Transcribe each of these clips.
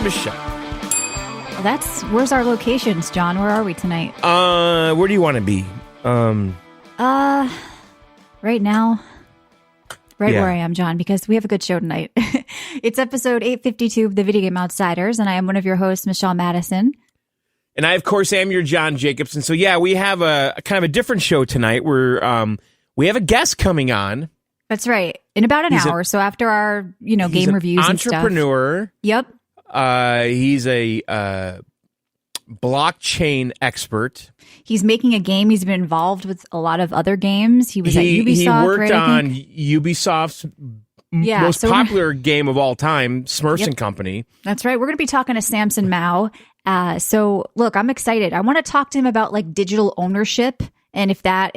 Michelle. Where's our locations, John? Where are we tonight? Where do you want to be? Right now, where I am, John, because we have a good show tonight. It's episode 852 of the Video Game Outsiders, and I am one of your hosts, Michelle Madison. And I, of course, am your John Jacobson. So, yeah, we have a kind of a different show tonight where we have a guest coming on. That's right. In about an hour. So after our, game reviews and stuff. Entrepreneur. Yep. He's a blockchain expert. He's making a game. He's been involved with a lot of other games. He was at Ubisoft. He worked on Ubisoft's most popular game of all time, Smurfs and Company. That's right. We're going to be talking to Samson Mow. So look, I'm excited. I want to talk to him about like digital ownership. And if I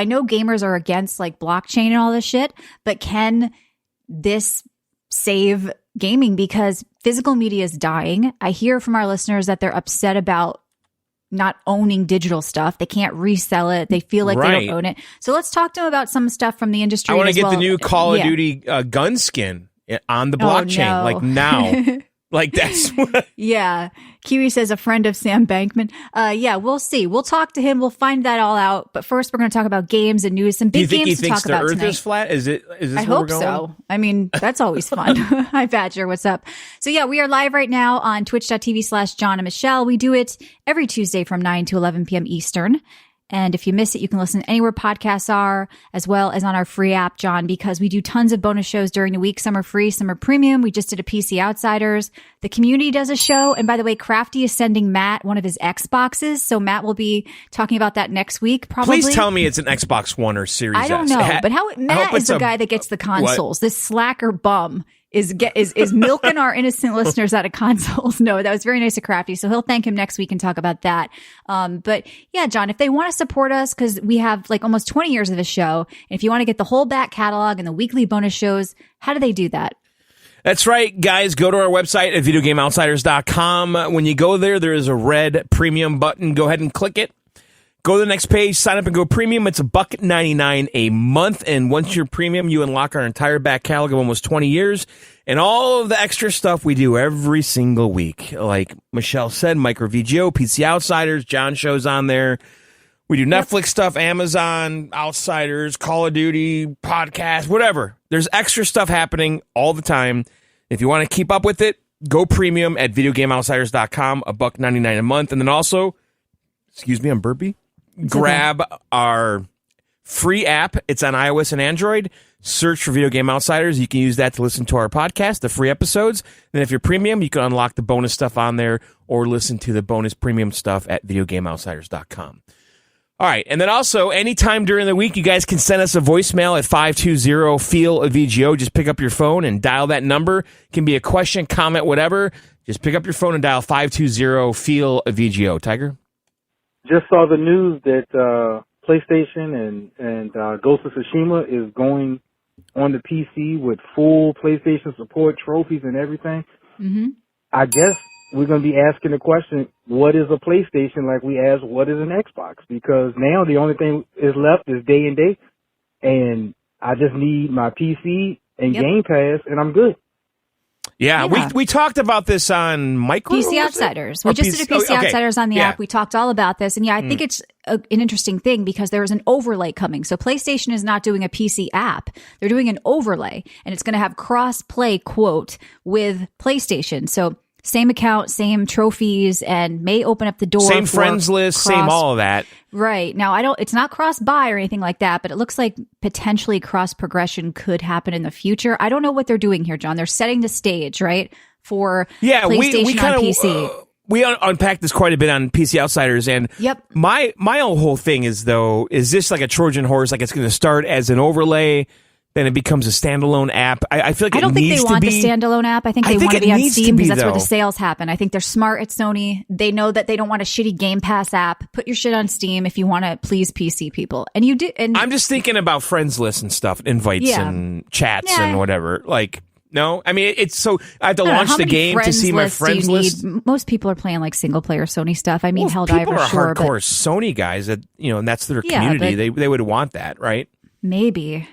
know gamers are against like blockchain and all this shit, but can this save gaming? Because physical media is dying. I hear from our listeners that they're upset about not owning digital stuff. They can't resell it. They feel like they don't own it. So let's talk to them about some stuff from the industry. I want to get the new Call of Duty gun skin on the blockchain, like now. Like that's what... Yeah. Kiwi says a friend of Sam Bankman. Yeah, we'll see. We'll talk to him. We'll find that all out. But first, we're going to talk about games and news. Some big games to talk about tonight. Do you think he thinks the Earth is flat? Is this I hope so. I mean, that's always fun. Hi, Badger. What's up? So yeah, we are live right now on twitch.tv/John and Michelle. We do it every Tuesday from 9 to 11 p.m. Eastern. And if you miss it, you can listen anywhere podcasts are, as well as on our free app, John, because we do tons of bonus shows during the week. Some are free, some are premium. We just did a PC Outsiders. The community does a show. And by the way, Crafty is sending Matt one of his Xboxes. So Matt will be talking about that next week, probably. Please tell me it's an Xbox One or Series S. I don't know. But Matt is the guy that gets the consoles. What? This slacker bum is milking our innocent listeners out of consoles. No, that was very nice of Crafty. So he'll thank him next week and talk about that. But yeah, John, if they want to support us, because we have like almost 20 years of the show, and if you want to get the whole back catalog and the weekly bonus shows, how do they do that? That's right, guys. Go to our website at videogameoutsiders.com. When you go there, there is a red premium button. Go ahead and click it. Go to the next page, sign up and go premium. It's $1.99 a month. And once you're premium, you unlock our entire back catalog of almost 20 years and all of the extra stuff we do every single week. Like Michelle said, Micro VGO, PC Outsiders, John shows on there. We do Netflix stuff, Amazon, Outsiders, Call of Duty, podcast, whatever. There's extra stuff happening all the time. If you want to keep up with it, go premium at videogameoutsiders.com, $1.99 a month. And then also, excuse me, I'm burpy. Grab our free app. It's on iOS and Android. Search for Video Game Outsiders. You can use that to listen to our podcast, the free episodes. Then if you're premium, you can unlock the bonus stuff on there or listen to the bonus premium stuff at videogameoutsiders.com. All right. And then also, anytime during the week, you guys can send us a voicemail at 520-FEEL-VGO. Just pick up your phone and dial that number. It can be a question, comment, whatever. Just pick up your phone and dial 520-FEEL-VGO. Tiger? Just saw the news that PlayStation and Ghost of Tsushima is going on the PC with full PlayStation support, trophies, and everything. Mm-hmm. I guess we're going to be asking the question, what is a PlayStation, like we asked, what is an Xbox? Because now the only thing is left is day and date, and I just need my PC and Game Pass, and I'm good. Yeah, we talked about this on PC Outsiders. We just did a PC Outsiders on the app. We talked all about this. And I think it's an interesting thing because there is an overlay coming. So PlayStation is not doing a PC app. They're doing an overlay. And it's going to have cross-play, quote, with PlayStation. So same account, same trophies, and may open up the door. Same friends list, same all of that. Right. Now, it's not cross-buy or anything like that, but it looks like potentially cross-progression could happen in the future. I don't know what they're doing here, John. They're setting the stage, right, for PlayStation we on PC. We unpacked this quite a bit on PC Outsiders, and my whole thing is this like a Trojan horse? Like it's going to start as an overlay, then it becomes a standalone app. I feel like I don't think they want the standalone app. I think they want to be on Steam because that's where the sales happen. I think they're smart at Sony. They know that they don't want a shitty Game Pass app. Put your shit on Steam if you want to please PC people. And you do. And I'm just thinking about friends lists and stuff, invites and chats and whatever. Like, no, I mean, it's so I have to launch the game to see my friends list. Most people are playing like single player Sony stuff. I mean, Helldivers, people are hardcore Sony guys that, and that's their community. They would want that, right? Maybe.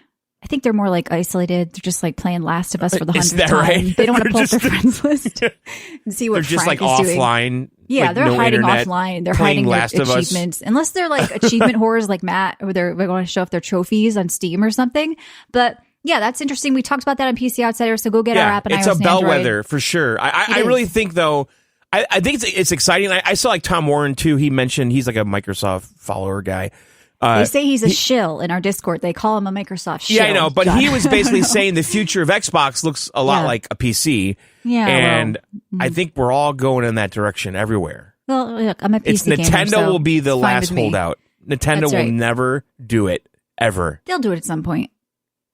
I think they're more like isolated. They're just like playing Last of Us for the 100th time. Right? They don't want to pull up their friends list and see what they're Frank just like is offline. Doing. Yeah, they're no hiding internet, offline. They're hiding their achievements. Unless they're like achievement whores like Matt, or they're going to show off their trophies on Steam or something. But yeah, that's interesting. We talked about that on PC Outsider, so go get our app. And it's a bellwether for sure. I really think, though, I think it's exciting. I saw like Tom Warren, too. He mentioned he's like a Microsoft follower guy. They say he's a shill in our Discord. They call him a Microsoft shill. Yeah, I know. But he was basically saying the future of Xbox looks a lot like a PC. Yeah. And I think we're all going in that direction everywhere. Well, look, I'm a PC gamer, Nintendo so will be the last me. holdout. Nintendo will never do it, ever. They'll do it at some point.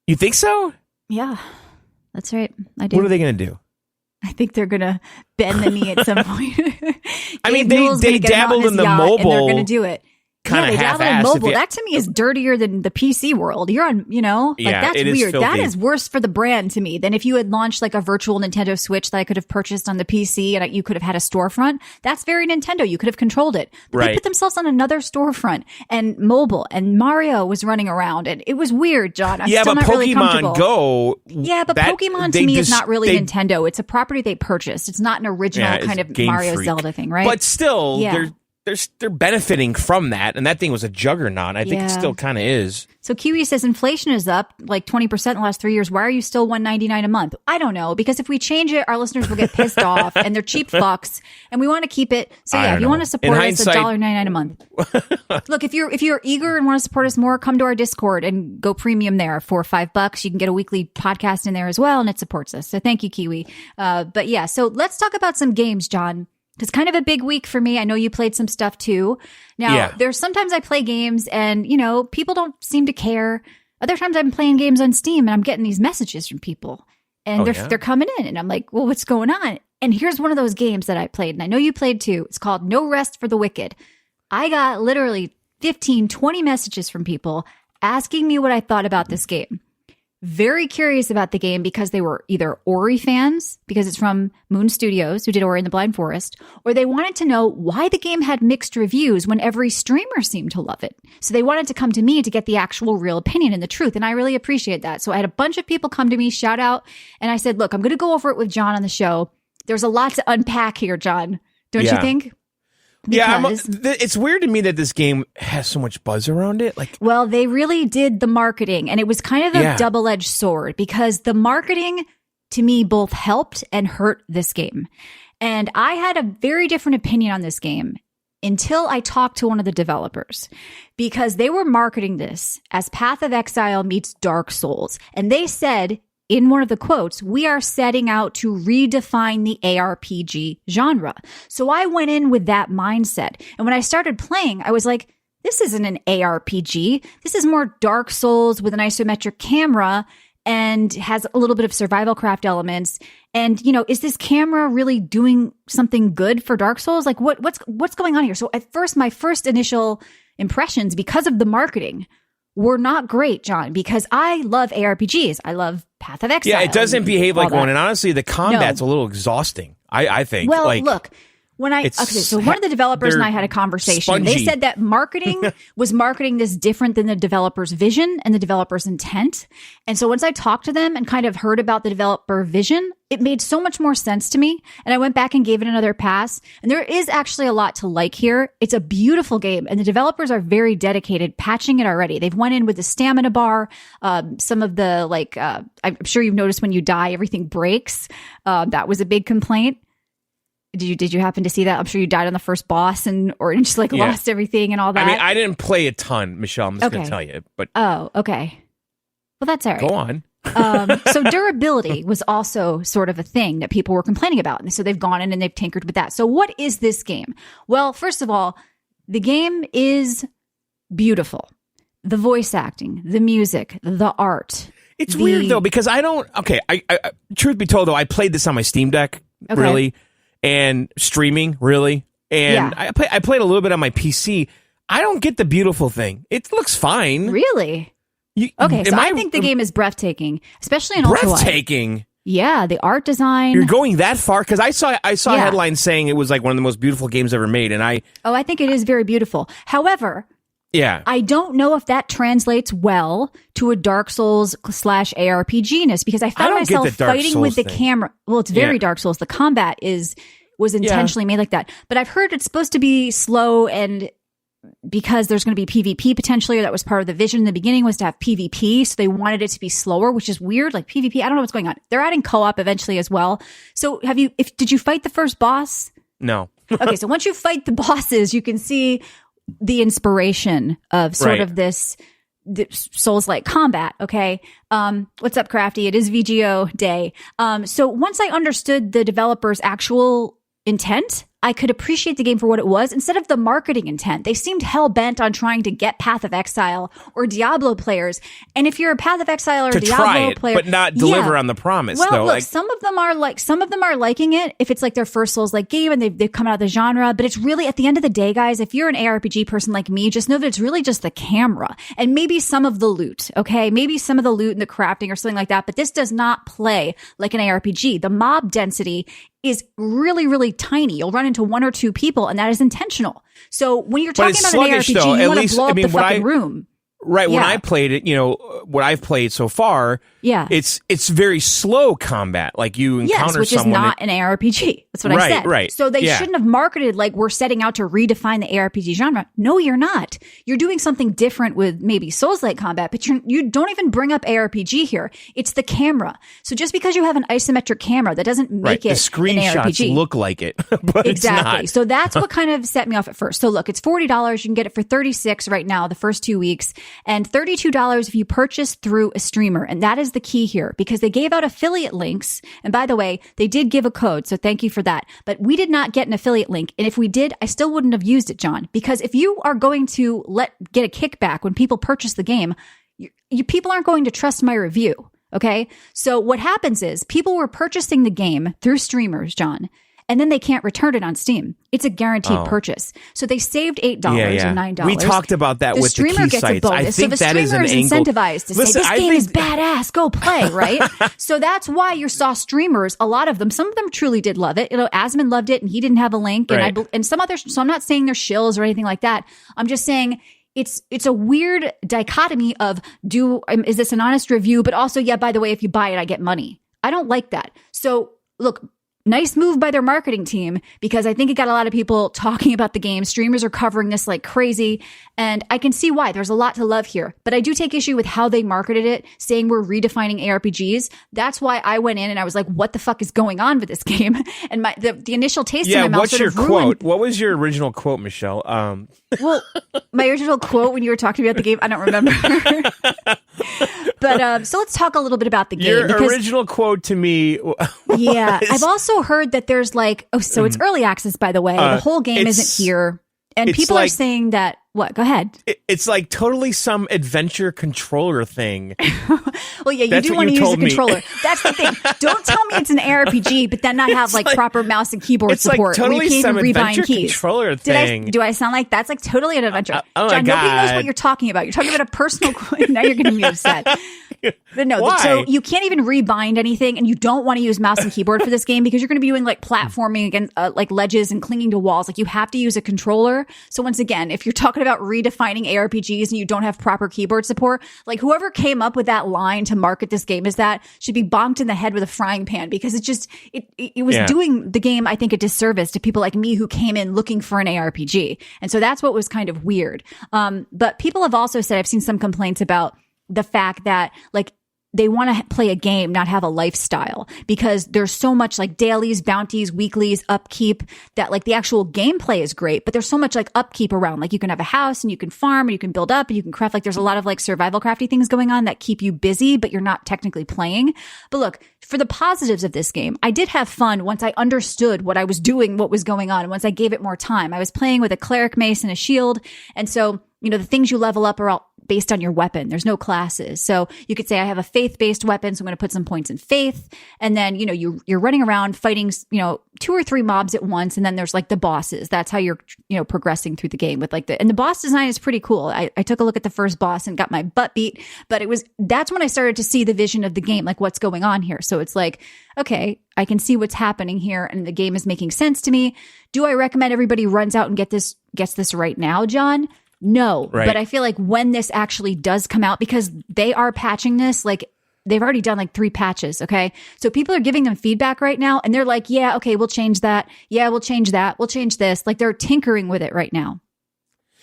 You think so? Yeah, that's right. I do. What are they going to do? I think they're going to bend the knee at some point. I mean, they dabbled in the mobile. And they're going to do it. Kind of half-assed. Mobile. That to me is dirtier than the PC world. You're on, that's weird. That is worse for the brand to me than if you had launched like a virtual Nintendo Switch that I could have purchased on the PC and you could have had a storefront. That's very Nintendo. You could have controlled it. But they put themselves on another storefront and mobile, and Mario was running around, and it was weird, John. I'm still not really comfortable. Go. Yeah, but Pokemon to me is not really Nintendo. It's a property they purchased. It's not an original kind of Mario Zelda thing, right? But still, they're benefiting from that, and that thing was a juggernaut. I think it still kind of is. So Kiwi says inflation is up like 20% in the last 3 years. Why are you still $199 a month? I don't know, because if we change it, our listeners will get pissed off, and they're cheap fucks, and we want to keep it. So if you want to support us, $1.99 a month. Look, if you're eager and want to support us more, come to our Discord and go premium there for $5. You can get a weekly podcast in there as well, and it supports us. So thank you, Kiwi. But yeah, so let's talk about some games, John. It's kind of a big week for me. I know you played some stuff too. Now, there's sometimes I play games and, people don't seem to care. Other times I'm playing games on Steam and I'm getting these messages from people and they're coming in and I'm like, well, what's going on? And here's one of those games that I played, and I know you played too. It's called No Rest for the Wicked. I got literally 15, 20 messages from people asking me what I thought about this game. Very curious about the game because they were either Ori fans, because it's from Moon Studios, who did Ori and the Blind Forest, or they wanted to know why the game had mixed reviews when every streamer seemed to love it. So they wanted to come to me to get the actual real opinion and the truth, and I really appreciate that. So I had a bunch of people come to me, shout out, and I said, look, I'm going to go over it with John on the show. There's a lot to unpack here, John. Don't you think? Because, it's weird to me that this game has so much buzz around it. Well, they really did the marketing, and it was kind of a double-edged sword because the marketing, to me, both helped and hurt this game. And I had a very different opinion on this game until I talked to one of the developers, because they were marketing this as Path of Exile meets Dark Souls. And they said, in one of the quotes, we are setting out to redefine the ARPG genre. So I went in with that mindset. And when I started playing, I was like, this isn't an ARPG. This is more Dark Souls with an isometric camera and has a little bit of survival craft elements. And, is this camera really doing something good for Dark Souls? Like what's going on here? So at first, my first initial impressions, because of the marketing, were not great, John, because I love ARPGs. I love Path of Exile. Yeah, it doesn't behave like one. And honestly, the combat's a little exhausting, I think. Well, look, so one of the developers and I had a conversation. Spongy. They said that marketing was marketing this different than the developer's vision and the developer's intent. And so once I talked to them and kind of heard about the developer vision, it made so much more sense to me. And I went back and gave it another pass. And there is actually a lot to like here. It's a beautiful game, and the developers are very dedicated, patching it already. They've went in with the stamina bar. Some of the, I'm sure you've noticed when you die, everything breaks. That was a big complaint. Did you happen to see that? I'm sure you died on the first boss or just lost everything and all that. I mean, I didn't play a ton, Michelle. I'm just going to tell you. But oh, okay. Well, that's all right. Go on. So durability was also sort of a thing that people were complaining about. And so they've gone in and they've tinkered with that. So what is this game? Well, first of all, the game is beautiful. The voice acting, the music, the art. It's weird, though, because I truth be told, though, I played this on my Steam Deck, really. And streaming, really. And I played a little bit on my PC. I don't get the beautiful thing. It looks fine. Really? I think the game is breathtaking, especially in ultra-wide. Breathtaking? Yeah, the art design. You're going that far? Because I saw headlines saying it was like one of the most beautiful games ever made, and I think it is very beautiful. However, Yeah. I don't know if that translates well to a Dark Souls / ARPG-ness, because I found myself fighting with the camera. Well, it's very Dark Souls. The combat was intentionally made like that. But I've heard it's supposed to be slow, and because there's going to be PvP potentially, or that was part of the vision in the beginning, was to have PvP. So they wanted it to be slower, which is weird. Like PvP, I don't know what's going on. They're adding co-op eventually as well. So did you fight the first boss? No. Okay. So once you fight the bosses, you can see the inspiration of sort of this Souls-like combat. Okay. What's up, Crafty? It is VGO day. So once I understood the developer's actual intent, I could appreciate the game for what it was instead of the marketing intent. They seemed hell-bent on trying to get Path of Exile or Diablo players. And if you're a Path of Exile or Diablo player, but not deliver on the promise. Well, though. Look, some of them are liking it if it's like their first Souls-like game and they've come out of the genre. But it's really, at the end of the day, guys, if you're an ARPG person like me, just know that it's really just the camera and maybe some of the loot. Okay, maybe some of the loot and the crafting or something like that. But this does not play like an ARPG. The mob density is really, really tiny. You'll run into 1 or 2 people, and that is intentional. So when you're talking about an ARPG, you want to blow up the fucking room. Right. When I played it, what I've played so far, it's very slow combat. Like you encounter which is not an ARPG. That's what I said. Right. So they shouldn't have marketed like we're setting out to redefine the ARPG genre. No, you're not. You're doing something different with maybe Souls-like combat, but you don't even bring up ARPG here. It's the camera. So just because you have an isometric camera, that doesn't make it the screenshots look like it, but exactly. It's not. So that's what kind of set me off at first. So look, it's $40. You can get it for $36 right now, the first 2 weeks. And $32 if you purchase through a streamer. And that is the key here, because they gave out affiliate links. And by the way, they did give a code. So thank you for that. But we did not get an affiliate link. And if we did, I still wouldn't have used it, John, because if you are going to get a kickback when people purchase the game, people aren't going to trust my review. Okay. So what happens is people were purchasing the game through streamers, John, and then they can't return it on Steam. It's a guaranteed purchase. So they saved $8 or $9. We talked about that with the key sites. I think that is an angle. Incentivized to say, this game is badass, go play, right? So that's why you saw streamers, a lot of them, some of them truly did love it. Asmon loved it and he didn't have a link. And some others, so I'm not saying they're shills or anything like that. I'm just saying it's a weird dichotomy of is this an honest review? But also, by the way, if you buy it, I get money. I don't like that. So look, nice move by their marketing team, because I think it got a lot of people talking about the game. Streamers are covering this like crazy, and I can see why. There's a lot to love here. But I do take issue with how they marketed it, saying we're redefining ARPGs. That's why I went in and I was like, what the fuck is going on with this game? And the initial taste in my mouth what's your quote? What was your original quote, Michelle? Well, my original quote when you were talking about the game, I don't remember. But so let's talk a little bit about the game. Your original quote to me I've also heard that there's so it's early access, by the way. The whole game isn't here. And people are saying that, what? Go ahead. It's like totally some adventure controller thing. Well, yeah, you do want to use a controller. That's the thing. Don't tell me it's an ARPG, but then not have proper mouse and keyboard support. It's like totally some adventure keys. Controller thing. Do I sound like that's like totally an adventure? John, nobody knows what you're talking about. You're talking about a personal. Now you're going to be upset. But no, so you can't even rebind anything, and you don't want to use mouse and keyboard for this game because you're going to be doing platforming against ledges and clinging to walls. You have to use a controller. So once again, if you're talking about redefining ARPGs and you don't have proper keyboard support, whoever came up with that line to market this game as that should be bonked in the head with a frying pan, because it was doing the game, I think, a disservice to people like me who came in looking for an ARPG. And so that's what was kind of weird. But people have also said, I've seen some complaints about the fact that they want to play a game, not have a lifestyle, because there's so much dailies, bounties, weeklies, upkeep that the actual gameplay is great, but there's so much upkeep around. You can have a house and you can farm and you can build up and you can craft. There's a lot of survival crafty things going on that keep you busy, but you're not technically playing. But look, for the positives of this game, I did have fun once I understood what I was doing, what was going on. And once I gave it more time, I was playing with a cleric mace and a shield. And so, the things you level up are all based on your weapon. There's no classes. So you could say I have a faith-based weapon, so I'm going to put some points in faith. And then, you're running around fighting, 2 or 3 mobs at once. And then there's the bosses. That's how you're, progressing through the game with and the boss design is pretty cool. I took a look at the first boss and got my butt beat, but that's when I started to see the vision of the game, what's going on here. So it's okay, I can see what's happening here and the game is making sense to me. Do I recommend everybody runs out and gets this right now, John? No, but I feel like when this actually does come out, because they are patching this, like they've already done like 3 patches. Okay. So people are giving them feedback right now and they're like, yeah, okay, we'll change that. Yeah, we'll change that. We'll change this. Like they're tinkering with it right now.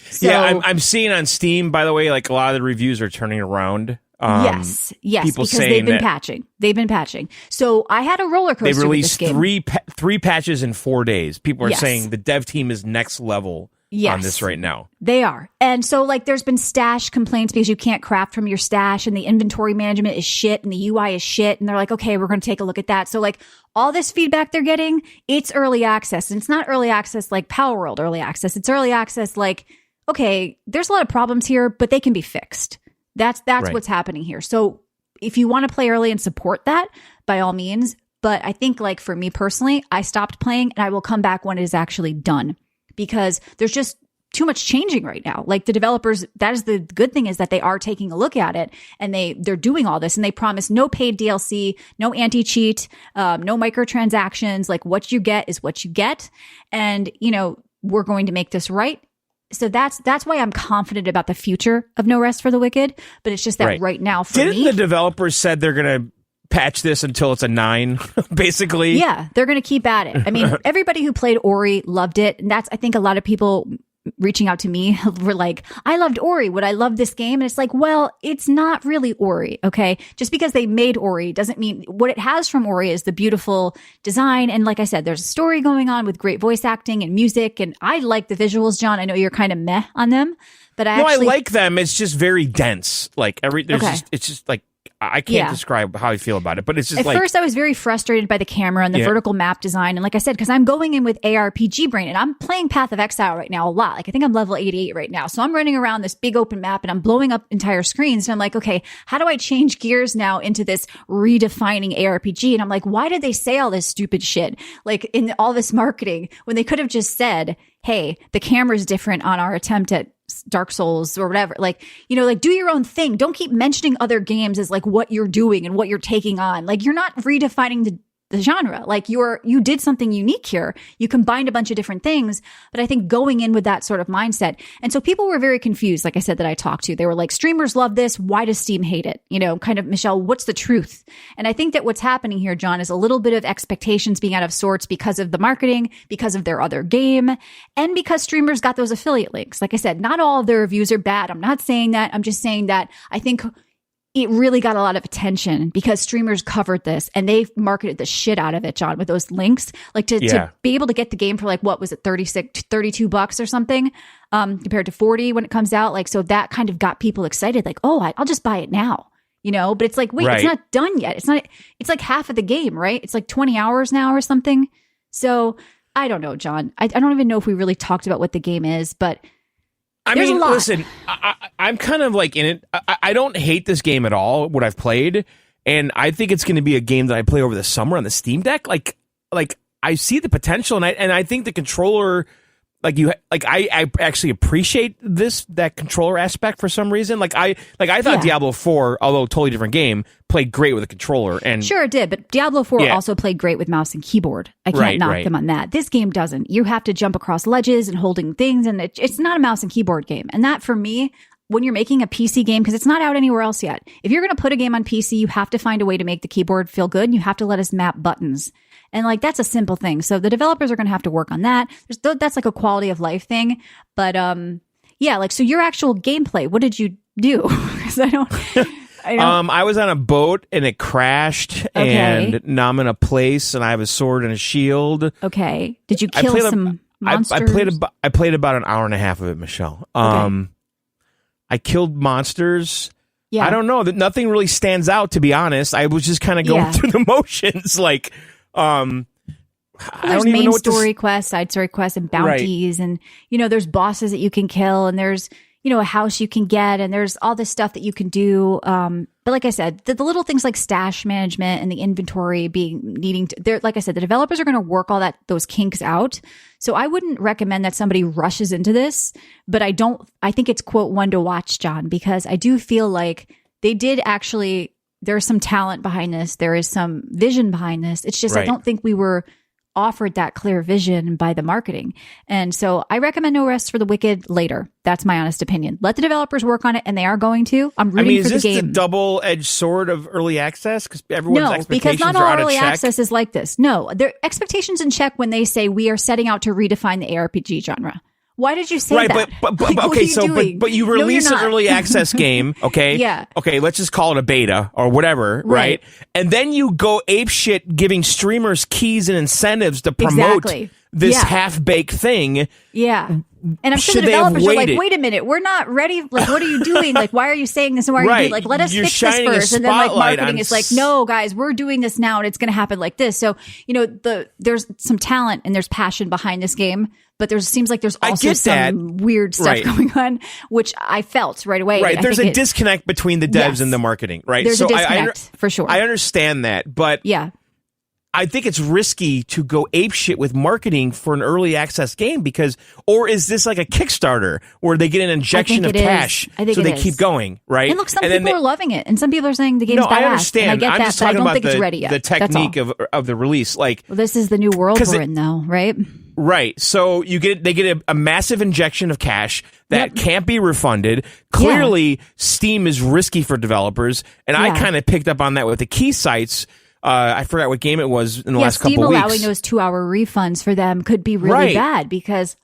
So, yeah, I'm seeing on Steam, by the way, like a lot of the reviews are turning around. Yes, because they've been patching. They've been patching. So I had a roller coaster. They released with this game. three patches in 4 days. People are saying the dev team is next level on this right now. They are. And so like there's been stash complaints because you can't craft from your stash and the inventory management is shit and the UI is shit. And they're like, okay, we're going to take a look at that. So like all this feedback they're getting, it's early access. And it's not early access like Power World early access. It's early access like, okay, there's a lot of problems here, but they can be fixed. That's what's happening here. So if you want to play early and support that, by all means. But I think like for me personally, I stopped playing and I will come back when it is actually done. Because there's just too much changing right now. Like the developers, that is the good thing, is that they are taking a look at it and they're doing all this and they promise no paid DLC, no anti-cheat, no microtransactions. Like what you get is what you get. And, you know, we're going to make this right. So that's why I'm confident about the future of No Rest for the Wicked. But it's just that right now for me. Didn't the developers said they're going to patch this until it's a 9, basically? Yeah, they're going to keep at it. I mean, everybody who played Ori loved it. And I think a lot of people reaching out to me were like, I loved Ori. Would I love this game? And it's like, well, it's not really Ori, okay? Just because they made Ori doesn't mean what it has from Ori is the beautiful design. And like I said, there's a story going on with great voice acting and music. And I like the visuals, John. I know you're kind of meh on them, but I like them. It's just very dense. Like it's just like, I can't describe how I feel about it, but it's just at first I was very frustrated by the camera and the vertical map design. And like I said, because I'm going in with ARPG brain and I'm playing Path of Exile right now a lot. Like I think I'm level 88 right now. So I'm running around this big open map and I'm blowing up entire screens. And I'm like, okay, how do I change gears now into this redefining ARPG? And I'm like, why did they say all this stupid shit? Like in all this marketing when they could have just said, hey, the camera's different on our attempt at Dark Souls or whatever. Like, you know, like do your own thing. Don't keep mentioning other games as like what you're doing and what you're taking on. Like you're not redefining the genre. Like you did something unique here. You combined a bunch of different things, but I think going in with that sort of mindset. And so people were very confused. Like I said, that I talked to, they were like, streamers love this. Why does Steam hate it? You know, kind of, Michelle, what's the truth? And I think that what's happening here, John, is a little bit of expectations being out of sorts because of the marketing, because of their other game, and because streamers got those affiliate links. Like I said, not all of their reviews are bad. I'm not saying that. I'm just saying that I think it really got a lot of attention because streamers covered this and they marketed the shit out of it, John, with those links, like to be able to get the game for like, what was it? $32 or something, compared to 40 when it comes out. Like, so that kind of got people excited. Like, oh, I'll just buy it now, you know, but it's like, wait, it's not done yet. It's like half of the game, right? It's like 20 hours now or something. So I don't know, John. I don't even know if we really talked about what the game is, but I mean, listen, I'm kind of like in it. I don't hate this game at all, what I've played. And I think it's going to be a game that I play over the summer on the Steam Deck. Like I see the potential and I think the controller, I actually appreciate that controller aspect for some reason. I thought Diablo 4, although totally different game, played great with a controller. And sure it did, but Diablo 4 also played great with mouse and keyboard. I can't knock them on that. This game doesn't. You have to jump across ledges and holding things, and it's not a mouse and keyboard game. And that for me, when you're making a PC game, because it's not out anywhere else yet, if you're going to put a game on PC, you have to find a way to make the keyboard feel good, and you have to let us map buttons. And like, that's a simple thing. So the developers are going to have to work on that. That's like a quality of life thing. But so your actual gameplay, what did you do? Because I don't. I was on a boat and it crashed, and now I'm in a place and I have a sword and a shield. Okay. Did you kill some monsters? I played about an hour and a half of it, Michelle. I killed monsters. Yeah. I don't know. Nothing really stands out, to be honest. I was just kind of going through the motions, like. There's main story quests, side story quests, and bounties, and there's bosses that you can kill, and there's a house you can get, and there's all this stuff that you can do. But like I said, the little things like stash management and the inventory like I said, the developers are going to work all those kinks out. So I wouldn't recommend that somebody rushes into this, but I think it's quote one to watch, John, because I do feel like they did actually. There's some talent behind this. There is some vision behind this. It's just I don't think we were offered that clear vision by the marketing. And so I recommend No Rest for the Wicked later. That's my honest opinion. Let the developers work on it, and they are going to. I'm rooting for the game. Is this the double-edged sword of early access? Because everyone's expectations because not are all out of early check. access is like this. No, their expectations in check when they say we are setting out to redefine the ARPG genre. Why did you say that? But you release an early access game, okay? Yeah. Okay, let's just call it a beta or whatever, right? And then you go apeshit giving streamers keys and incentives to promote this half-baked thing. Yeah. And I'm sure the developers are like, wait a minute, we're not ready. Like, what are you doing? Like, why are you saying this? And why are you doing? Like, let us fix this first. And then like marketing is like, no, guys, we're doing this now and it's going to happen like this. So, there's some talent and there's passion behind this game. But seems like there's also some weird stuff going on, which I felt right away. Right. There's a disconnect between the devs and the marketing, right? There's a disconnect, for sure. I understand that, but I think it's risky to go apeshit with marketing for an early access game or is this like a Kickstarter where they get an injection of cash so they keep going, right? And look, some people are loving it, and some people are saying the game's badass. I understand. And I get I'm just but I talking don't about think it's ready yet. The technique of the release. Like, this is the new world we're in, though, right? Right. So they get a massive injection of cash that can't be refunded. Clearly, Steam is risky for developers, and I kind of picked up on that with the key sites. I forgot what game it was in the last couple of weeks. Steam allowing those 2-hour refunds for them could be really bad because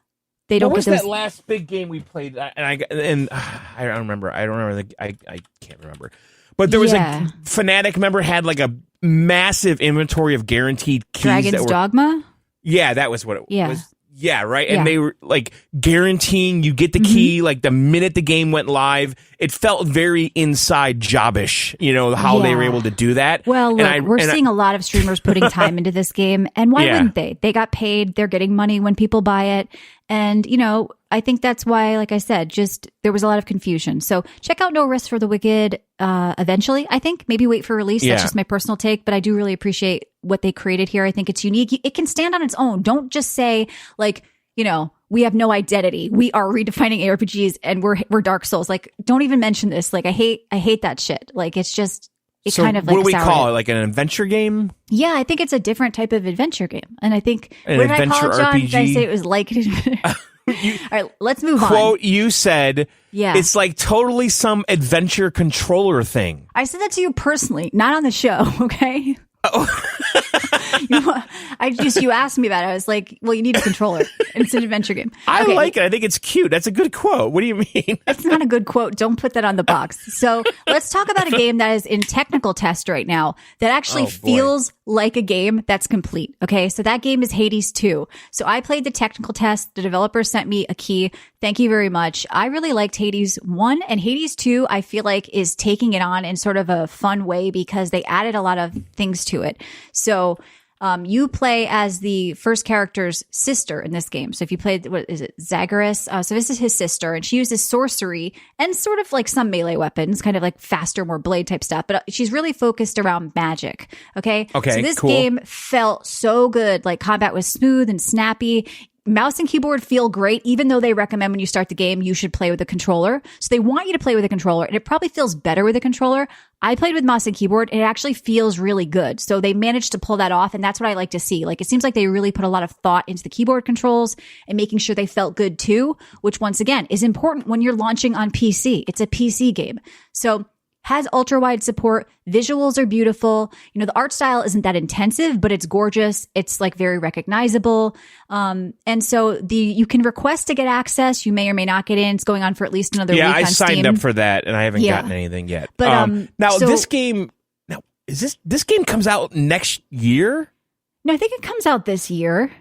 they don't get those. What was that last big game we played? I don't remember. I can't remember. But there was a Fnatic member had like a massive inventory of guaranteed keys. Dragon's Dogma? Yeah, that was what it was. Yeah, right. And they were like guaranteeing you get the key like the minute the game went live. It felt very inside jobbish, how they were able to do that. Well, look, we're seeing a lot of streamers putting time into this game. And why wouldn't they? They got paid. They're getting money when people buy it. And, I think that's why, like I said, there was a lot of confusion. So check out No Rest for the Wicked eventually, I think. Maybe wait for release. That's just my personal take. But I do really appreciate what they created here. I think it's unique. It can stand on its own. Don't just say, like, we have no identity. We are redefining ARPGs and we're Dark Souls. Like, don't even mention this. Like, I hate that shit. Like, it's just... So kind of what do we call it? Like an adventure game? Yeah, I think it's a different type of adventure game. And I think... What did I call it, John? Did I say it was like... All right, let's move on. Quote, you said, it's like totally some adventure controller thing. I said that to you personally, not on the show, okay? Oh. You asked me about it. I was like, well, you need a controller. It's an adventure game. I like it. I think it's cute. That's a good quote. What do you mean? It's not a good quote. Don't put that on the box. So let's talk about a game that is in technical test right now that actually feels like a game that's complete. Okay. So that game is Hades 2. So I played the technical test. The developer sent me a key. Thank you very much. I really liked Hades 1, and Hades 2, I feel like, is taking it on in sort of a fun way because they added a lot of things to it. So you play as the first character's sister in this game. So if you played, what is it, Zagreus? So this is his sister, and she uses sorcery and sort of like some melee weapons, kind of like faster, more blade type stuff. But she's really focused around magic. Okay. So this game felt so good. Like, combat was smooth and snappy. Mouse and keyboard feel great, even though they recommend when you start the game, you should play with a controller. So they want you to play with a controller, and it probably feels better with a controller. I played with mouse and keyboard, and it actually feels really good. So they managed to pull that off, and that's what I like to see. Like, it seems like they really put a lot of thought into the keyboard controls and making sure they felt good too, which once again is important when you're launching on PC. It's a PC game. So has ultra wide support. Visuals are beautiful. The art style isn't that intensive, but it's gorgeous. It's like very recognizable. And so you can request to get access. You may or may not get in. It's going on for at least another week on Steam. I signed up for that and I haven't gotten anything yet. But this game comes out next year? No, I think it comes out this year.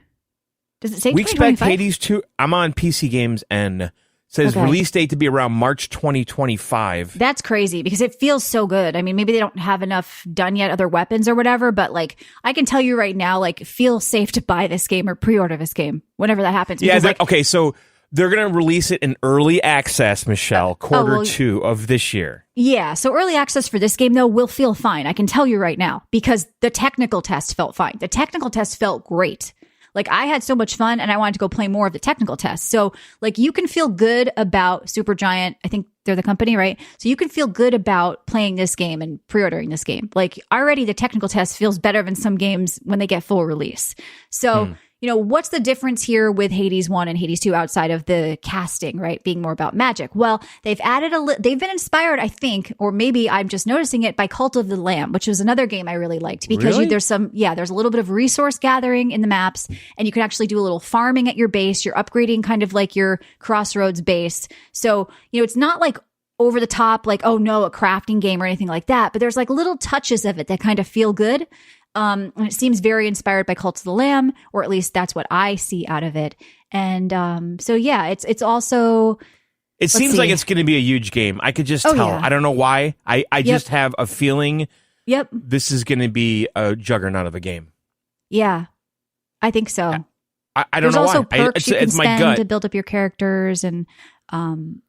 Does it say we expect Hades 2? I'm on PC Games and says release date to be around March 2025. That's crazy because it feels so good. I mean, maybe they don't have enough done yet, other weapons or whatever, but like, I can tell you right now, like, feel safe to buy this game or pre-order this game whenever that happens. Yeah, so they're going to release it in early access, Michelle, quarter 2 of this year. Yeah, so early access for this game, though, will feel fine. I can tell you right now because the technical test felt fine. The technical test felt great. Like I had so much fun and I wanted to go play more of the technical tests. So like you can feel good about Supergiant. I think they're the company, right? So you can feel good about playing this game and pre-ordering this game. Like already the technical test feels better than some games when they get full release. So what's the difference here with Hades 1 and Hades 2 outside of the casting, right? Being more about magic. Well, they've added they've been inspired, I think, or maybe I'm just noticing it by Cult of the Lamb, which was another game I really liked because there's a little bit of resource gathering in the maps and you can actually do a little farming at your base. You're upgrading kind of like your Crossroads base. So, it's not like over the top, like, oh no, a crafting game or anything like that, but there's like little touches of it that kind of feel good. And it seems very inspired by Cult of the Lamb, or at least that's what I see out of it. And it's also. It seems like it's going to be a huge game. I could just tell. Yeah. I don't know why. I just have a feeling. Yep. This is going to be a juggernaut of a game. Yeah, I think so. I don't know why. There's also perks you can spend to build up your characters and.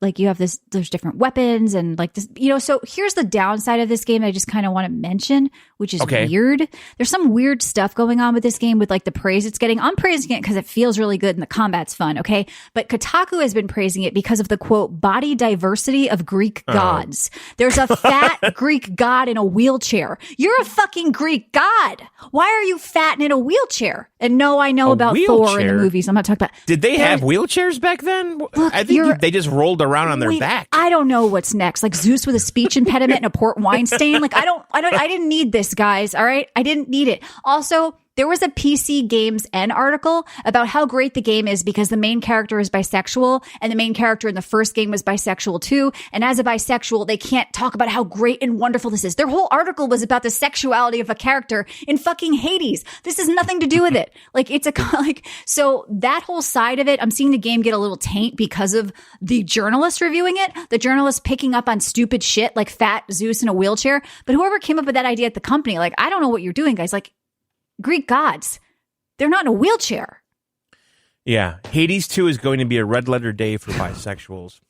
Like you have there's different weapons and like this, so here's the downside of this game I just kind of want to mention, which is weird. There's some weird stuff going on with this game with like the praise it's getting. I'm praising it because it feels really good and the combat's fun. Okay. But Kotaku has been praising it because of the quote, body diversity of Greek gods. There's a fat Greek god in a wheelchair. You're a fucking Greek god. Why are you fat and in a wheelchair? And no, I know about Thor in the movies. I'm not talking about. Did they have wheelchairs back then? Look, I think they just rolled around on their back. I don't know what's next. Like Zeus with a speech impediment and a port wine stain. Like I didn't need this, guys. All right. I didn't need it. Also, there was a PC Games N article about how great the game is because the main character is bisexual and the main character in the first game was bisexual too. And as a bisexual, they can't talk about how great and wonderful this is. Their whole article was about the sexuality of a character in fucking Hades. This has nothing to do with it. Like so that whole side of it, I'm seeing the game get a little taint because of the journalist reviewing it, the journalist picking up on stupid shit like fat Zeus in a wheelchair. But whoever came up with that idea at the company, like, I don't know what you're doing, guys. Like, Greek gods, they're not in a wheelchair. Yeah. Hades 2 is going to be a red letter day for bisexuals.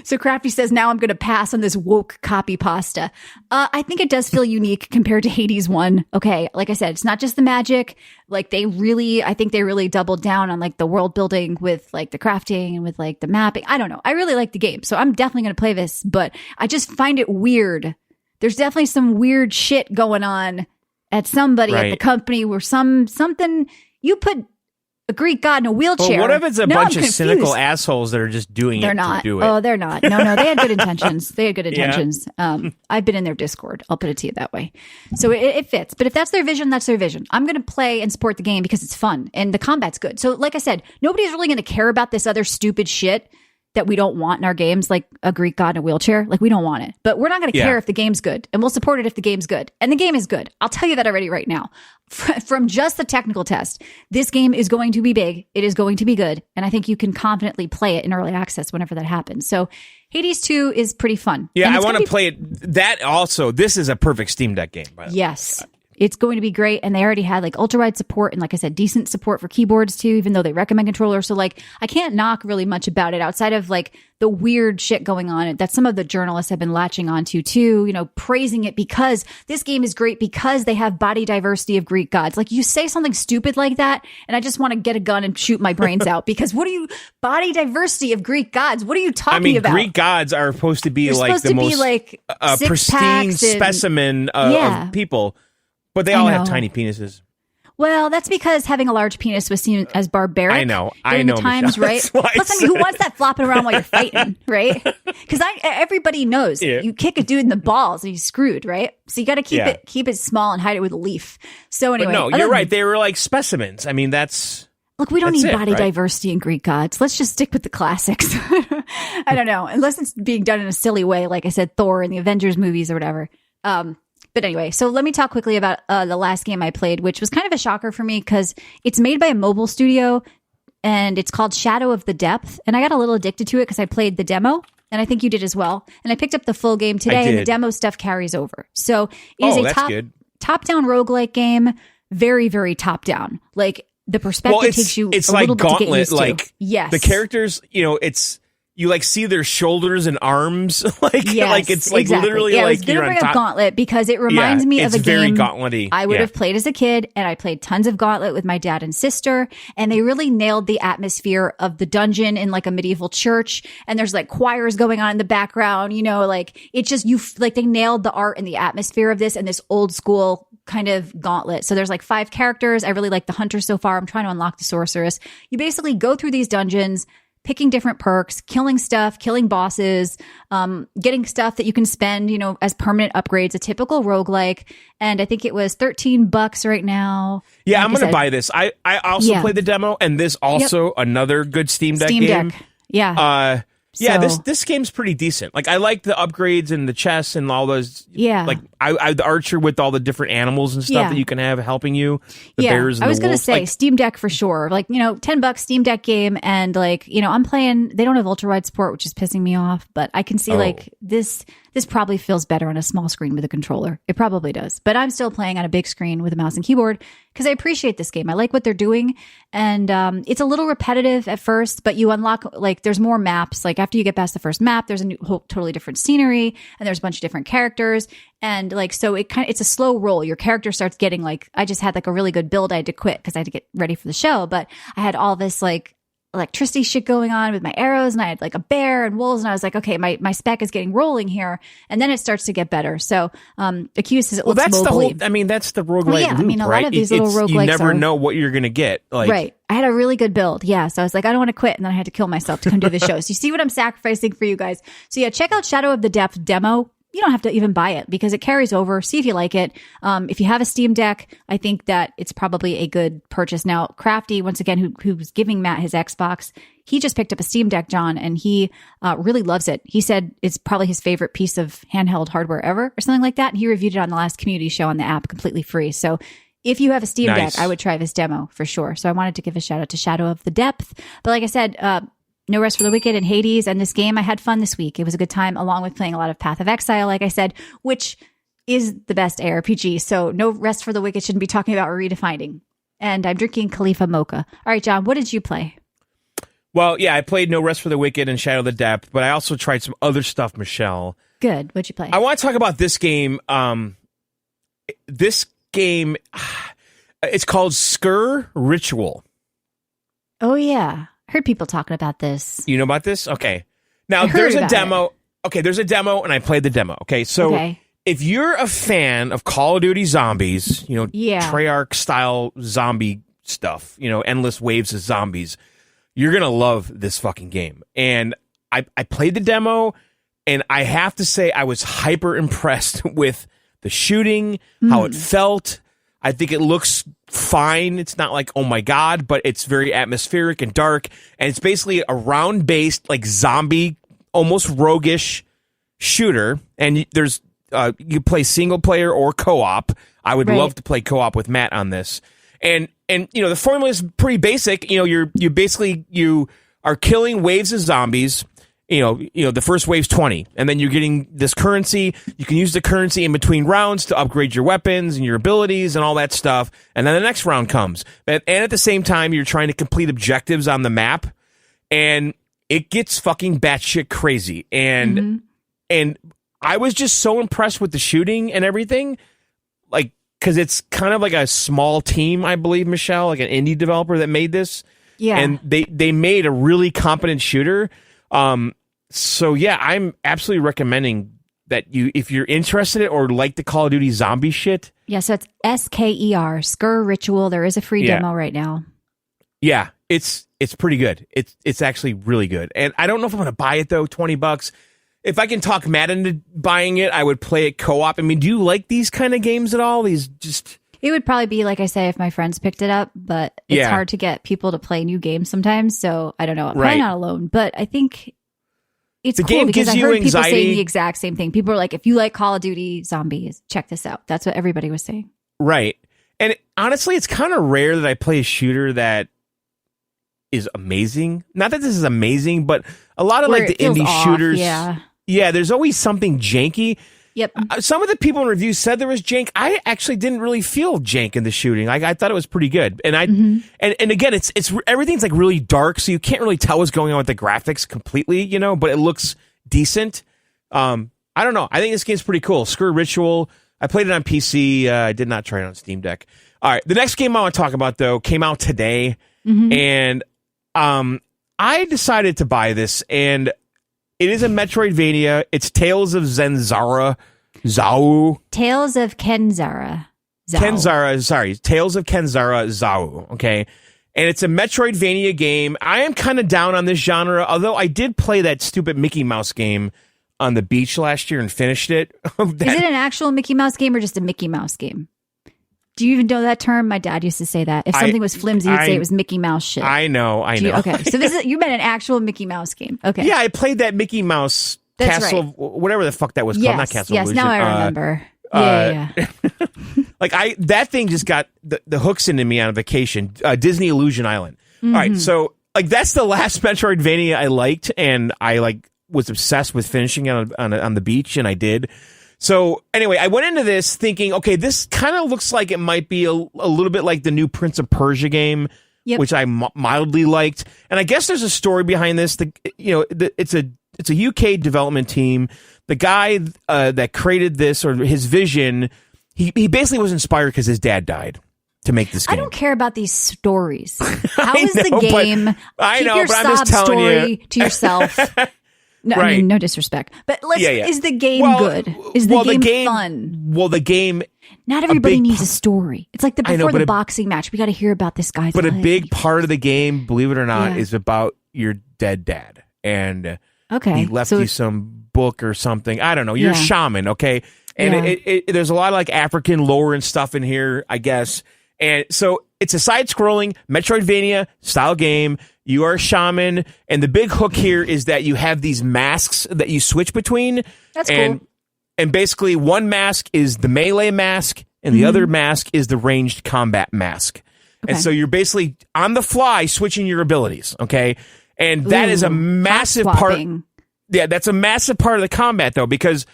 So Crafty says, now I'm going to pass on this woke copy pasta. I think it does feel unique compared to Hades 1. Okay. Like I said, it's not just the magic. Like I think they really doubled down on like the world building with like the crafting and with like the mapping. I don't know. I really like the game. So I'm definitely going to play this, but I just find it weird. There's definitely some weird shit going on at somebody at the company where something you put a Greek god in a wheelchair. Well, what if it's a bunch of cynical assholes that are just doing they're not. To do it? Oh, they're not. No, they had good intentions. Yeah. I've been in their Discord. I'll put it to you that way. So it fits. But if that's their vision, that's their vision. I'm going to play and support the game because it's fun and the combat's good. So like I said, nobody's really going to care about this other stupid shit that we don't want in our games, like a Greek god in a wheelchair. Like, we don't want it. But we're not going to care if the game's good. And we'll support it if the game's good. And the game is good. I'll tell you that already right now. From just the technical test, this game is going to be big. It is going to be good. And I think you can confidently play it in early access whenever that happens. So Hades 2 is pretty fun. Yeah, I want to play it. That also, this is a perfect Steam Deck game, by the way. Yes. It's going to be great. And they already had like ultra wide support and, like I said, decent support for keyboards too, even though they recommend controllers. So like, I can't knock really much about it outside of like the weird shit going on that some of the journalists have been latching onto too, praising it because this game is great because they have body diversity of Greek gods. Like, you say something stupid like that and I just want to get a gun and shoot my brains out because body diversity of Greek gods? What are you talking about? Greek gods are supposed to be like the most pristine specimen of people. But they all have tiny penises. Well, that's because having a large penis was seen as barbaric. I know. The times, right? Plus, who wants that flopping around while you're fighting, right? Because everybody knows you kick a dude in the balls and he's screwed, right? So you got to keep it small and hide it with a leaf. So anyway, but no, you're right. They were like specimens. I mean, that's. Look, we don't need body diversity in Greek gods. Let's just stick with the classics. I don't know, unless it's being done in a silly way, like I said, Thor in the Avengers movies or whatever. But anyway, so let me talk quickly about the last game I played, which was kind of a shocker for me because it's made by a mobile studio and it's called Shadow of the Depth. And I got a little addicted to it because I played the demo and I think you did as well. And I picked up the full game today and the demo stuff carries over. So it is a top-down roguelike game, very, very top-down. Like, the perspective takes you it's a like little bit Gauntlet, to get used like, to. Yes. The characters, it's you like see their shoulders and arms, yes, it's like exactly. literally I was like gonna you're bring on top. up Gauntlet because it reminds me of a very game gauntlet-y. I would have played as a kid, and I played tons of Gauntlet with my dad and sister, and they really nailed the atmosphere of the dungeon in like a medieval church, and there's like choirs going on in the background, like it just they nailed the art and the atmosphere of this and this old school kind of Gauntlet. So there's like 5 characters. I really like the hunter so far. I'm trying to unlock the sorceress. You basically go through these dungeons, picking different perks, killing stuff, killing bosses, getting stuff that you can spend, as permanent upgrades, a typical roguelike. And I think it was $13 right now. Yeah, like I'm going to buy this. I also played the demo, and this also another good Steam Deck game. Yeah. Yeah, this game's pretty decent. Like, I like the upgrades and the chests and all those. Yeah. Like, I the archer with all the different animals and stuff that you can have helping you. The bears and the wolves. I was going to say Steam Deck for sure. Like, $10 Steam Deck game. And like, I'm playing, they don't have ultra wide support, which is pissing me off. But I can see like this probably feels better on a small screen with a controller. It probably does. But I'm still playing on a big screen with a mouse and keyboard because I appreciate this game. I like what they're doing. And it's a little repetitive at first, but you unlock, like, there's more maps. Like, after you get past the first map, there's a whole totally different scenery, and there's a bunch of different characters. And like, so it's a slow roll. Your character starts getting like, I just had like a really good build. I had to quit because I had to get ready for the show, but I had all this like electricity shit going on with my arrows, and I had like a bear and wolves, and I was like, okay, my spec is getting rolling here, and then it starts to get better. So Accused says it looks that's mobily. That's the roguelike loop, a right? lot of these little roguelikes, you never know what you're gonna get. Like, right. I had a really good build. Yeah. So I was like, I don't want to quit. And then I had to kill myself to come do the show. So you see what I'm sacrificing for you guys. So yeah, check out Shadow of the Depth demo. You don't have to even buy it because it carries over. See if you like it. If you have a Steam Deck, I think that it's probably a good purchase. Now, Crafty, once again, who's giving Matt his Xbox, he just picked up a Steam Deck, John, and he really loves it. He said it's probably his favorite piece of handheld hardware ever or something like that. And he reviewed it on the last community show on the app completely free. So if you have a Steam Deck, I would try this demo for sure. So I wanted to give a shout out to Shadow of the Depth. But like I said, No Rest for the Wicked and Hades and this game, I had fun this week. It was a good time, along with playing a lot of Path of Exile, like I said, which is the best ARPG. So No Rest for the Wicked shouldn't be talking about redefining. And I'm drinking Khalifa Mocha. All right, John, what did you play? Well, yeah, I played No Rest for the Wicked and Shadow of the Depth, but I also tried some other stuff, Michelle. Good. What'd you play? I want to talk about this game. This game, it's called Skur Ritual. Oh, yeah. I heard people talking about this. You know about this? Okay. Now, there's a demo. Okay, there's a demo, and I played the demo. Okay, so if you're a fan of Call of Duty Zombies, Treyarch-style zombie stuff, endless waves of zombies, you're going to love this fucking game. And I played the demo, and I have to say I was hyper impressed with the shooting, how it felt. I think it looks fine. It's not like, oh my God, but it's very atmospheric and dark. And it's basically a round-based, like zombie, almost roguish shooter. And there's you play single player or co-op. I would love to play co-op with Matt on this. And the formula is pretty basic. You are killing waves of zombies. The first wave's 20, and then you're getting this currency. You can use the currency in between rounds to upgrade your weapons and your abilities and all that stuff. And then the next round comes. And at the same time, you're trying to complete objectives on the map, and it gets fucking batshit crazy. And I was just so impressed with the shooting and everything, like, because it's kind of like a small team, I believe, Michelle, like an indie developer that made this. Yeah. And they made a really competent shooter. So yeah, I'm absolutely recommending that if you're interested in it or like the Call of Duty zombie shit. Yeah, so it's SKER, Skur Ritual. There is a free demo right now. Yeah, it's pretty good. It's actually really good. And I don't know if I'm going to buy it though, $20. If I can talk Matt into buying it, I would play it co-op. I mean, do you like these kind of games at all? These just... It would probably be, like I say, if my friends picked it up, but it's hard to get people to play new games sometimes. So I don't know. I'm probably not alone, but I think it's cool because I heard people saying the exact same thing. People are like, if you like Call of Duty Zombies, check this out. That's what everybody was saying. Right. And honestly, it's kind of rare that I play a shooter that is amazing. Not that this is amazing, but a lot of like the indie shooters. Yeah, there's always something janky. Yep. Some of the people in reviews said there was jank. I actually didn't really feel jank in the shooting. I thought it was pretty good. And and again, it's everything's like really dark, so you can't really tell what's going on with the graphics completely, but it looks decent. I don't know. I think this game's pretty cool. Screw Ritual. I played it on PC. I did not try it on Steam Deck. All right, the next game I want to talk about though came out today, and I decided to buy this, and it is a Metroidvania. It's Tales of Kenzara. Tales of Kenzara. Tales of Kenzara Zao. Okay. And it's a Metroidvania game. I am kind of down on this genre, although I did play that stupid Mickey Mouse game on the beach last year and finished it. Is it an actual Mickey Mouse game or just a Mickey Mouse game? Do you even know that term? My dad used to say that. If something was flimsy, he'd say it was Mickey Mouse shit. I know. Okay, so you meant an actual Mickey Mouse game. Okay. Yeah, I played that Mickey Mouse Castle, whatever the fuck that was called. Not Castle Illusion. Yes, now I remember. Like that thing just got the hooks into me on a vacation. Disney Illusion Island. All right, so like that's the last Metroidvania I liked, and I was obsessed with finishing it on the beach, and I did. So anyway, I went into this thinking, okay, this kind of looks like it might be a little bit like the new Prince of Persia game, which I mildly liked. And I guess there's a story behind this. It's a UK development team. The guy that created this, or his vision, he basically was inspired because his dad died to make this game. I don't care about these stories. How is the game? Keep your but I'm just telling story to yourself. No, I mean, no disrespect, but is the game good? Is the game fun? Well, the game. Not everybody needs a story. It's like before the boxing match. We got to hear about this guy's life. But a big part of the game, believe it or not, is about your dead dad, and he left you some book or something. I don't know. You're a shaman, okay? And there's a lot of like African lore and stuff in here, I guess. And so it's a side-scrolling Metroidvania style game. You are a shaman, and the big hook here is that you have these masks that you switch between. That's cool. And basically, one mask is the melee mask, and the other mask is the ranged combat mask. Okay. And so you're basically on the fly switching your abilities, okay? And that is a massive part. Yeah, that's a massive part of the combat, though, because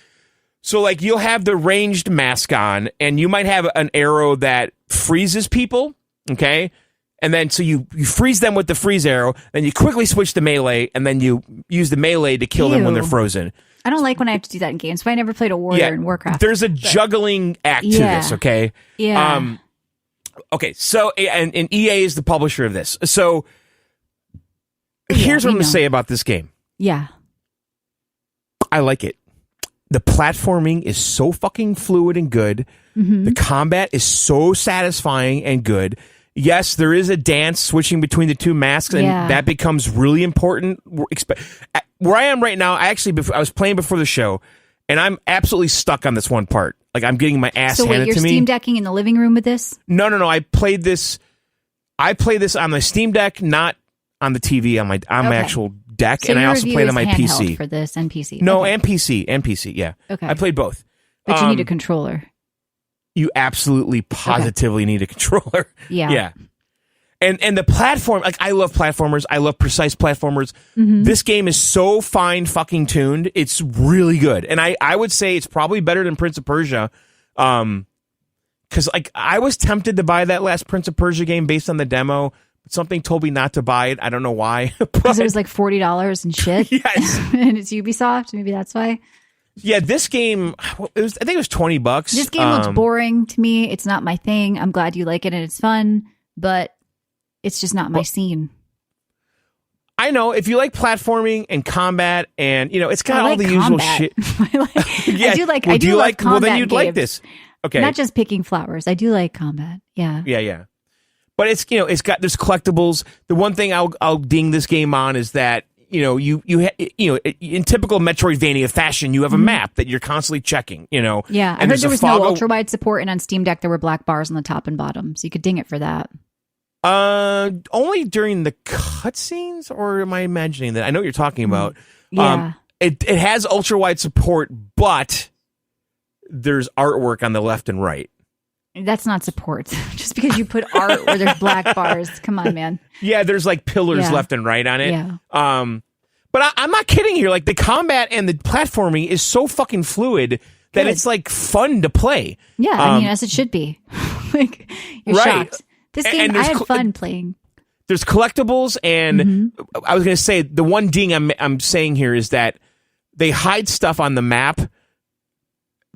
so like you'll have the ranged mask on, and you might have an arrow that freezes people, okay? And then so you freeze them with the freeze arrow, then you quickly switch to melee, and then you use the melee to kill them when they're frozen. I don't like when I have to do that in games, but I never played a warrior in Warcraft. There's a juggling act to this, okay? Yeah. Okay, so, and EA is the publisher of this. So, here's what I'm going to say about this game. Yeah. I like it. The platforming is so fucking fluid and good. The combat is so satisfying and good. Yes, there is a dance switching between the two masks, and that becomes really important. Where I am right now, I was playing before the show, and I'm absolutely stuck on this one part. Like, I'm getting my ass handed to me. So wait, you're Steam Decking in the living room with this? No. I played this on the Steam Deck, not on the TV, on my actual deck, so and I also played on my PC. For this and PC. No, and PC, yeah. Okay. I played both. But you need a controller. You absolutely positively need a controller. Yeah. And the platform, like, I love platformers. I love precise platformers. This game is so fine fucking tuned. It's really good. And I would say it's probably better than Prince of Persia. Because, like, I was tempted to buy that last Prince of Persia game based on the demo. But something told me not to buy it. I don't know why. Because it was like $40 and shit. Yes. And it's Ubisoft. Maybe that's why. Yeah, this game, I think it was $20. This game looks boring to me. It's not my thing. I'm glad you like it and it's fun, but it's just not my scene. I know. If you like platforming and combat, and, it's got all the usual shit. I do like combat. Well, then you'd games. like this. Okay. Not just picking flowers. I do like combat. Yeah. Yeah. But there's collectibles. The one thing I'll ding this game on is that, you in typical Metroidvania fashion, you have a map that you're constantly checking, Yeah, I heard there was no ultra-wide support, and on Steam Deck there were black bars on the top and bottom, so you could ding it for that. Only during the cutscenes, or am I imagining that? I know what you're talking about. Yeah. It has ultra-wide support, but there's artwork on the left and right. That's not support. Just because you put art where there's black bars. Come on, man. Yeah, there's like pillars left and right on it. Yeah. But I'm not kidding here. Like, the combat and the platforming is so fucking fluid that it's like fun to play. Yeah, I mean, as it should be. Like, you're shocked. This game, I had fun playing. There's collectibles, and I was going to say, the one ding I'm saying here is that they hide stuff on the map,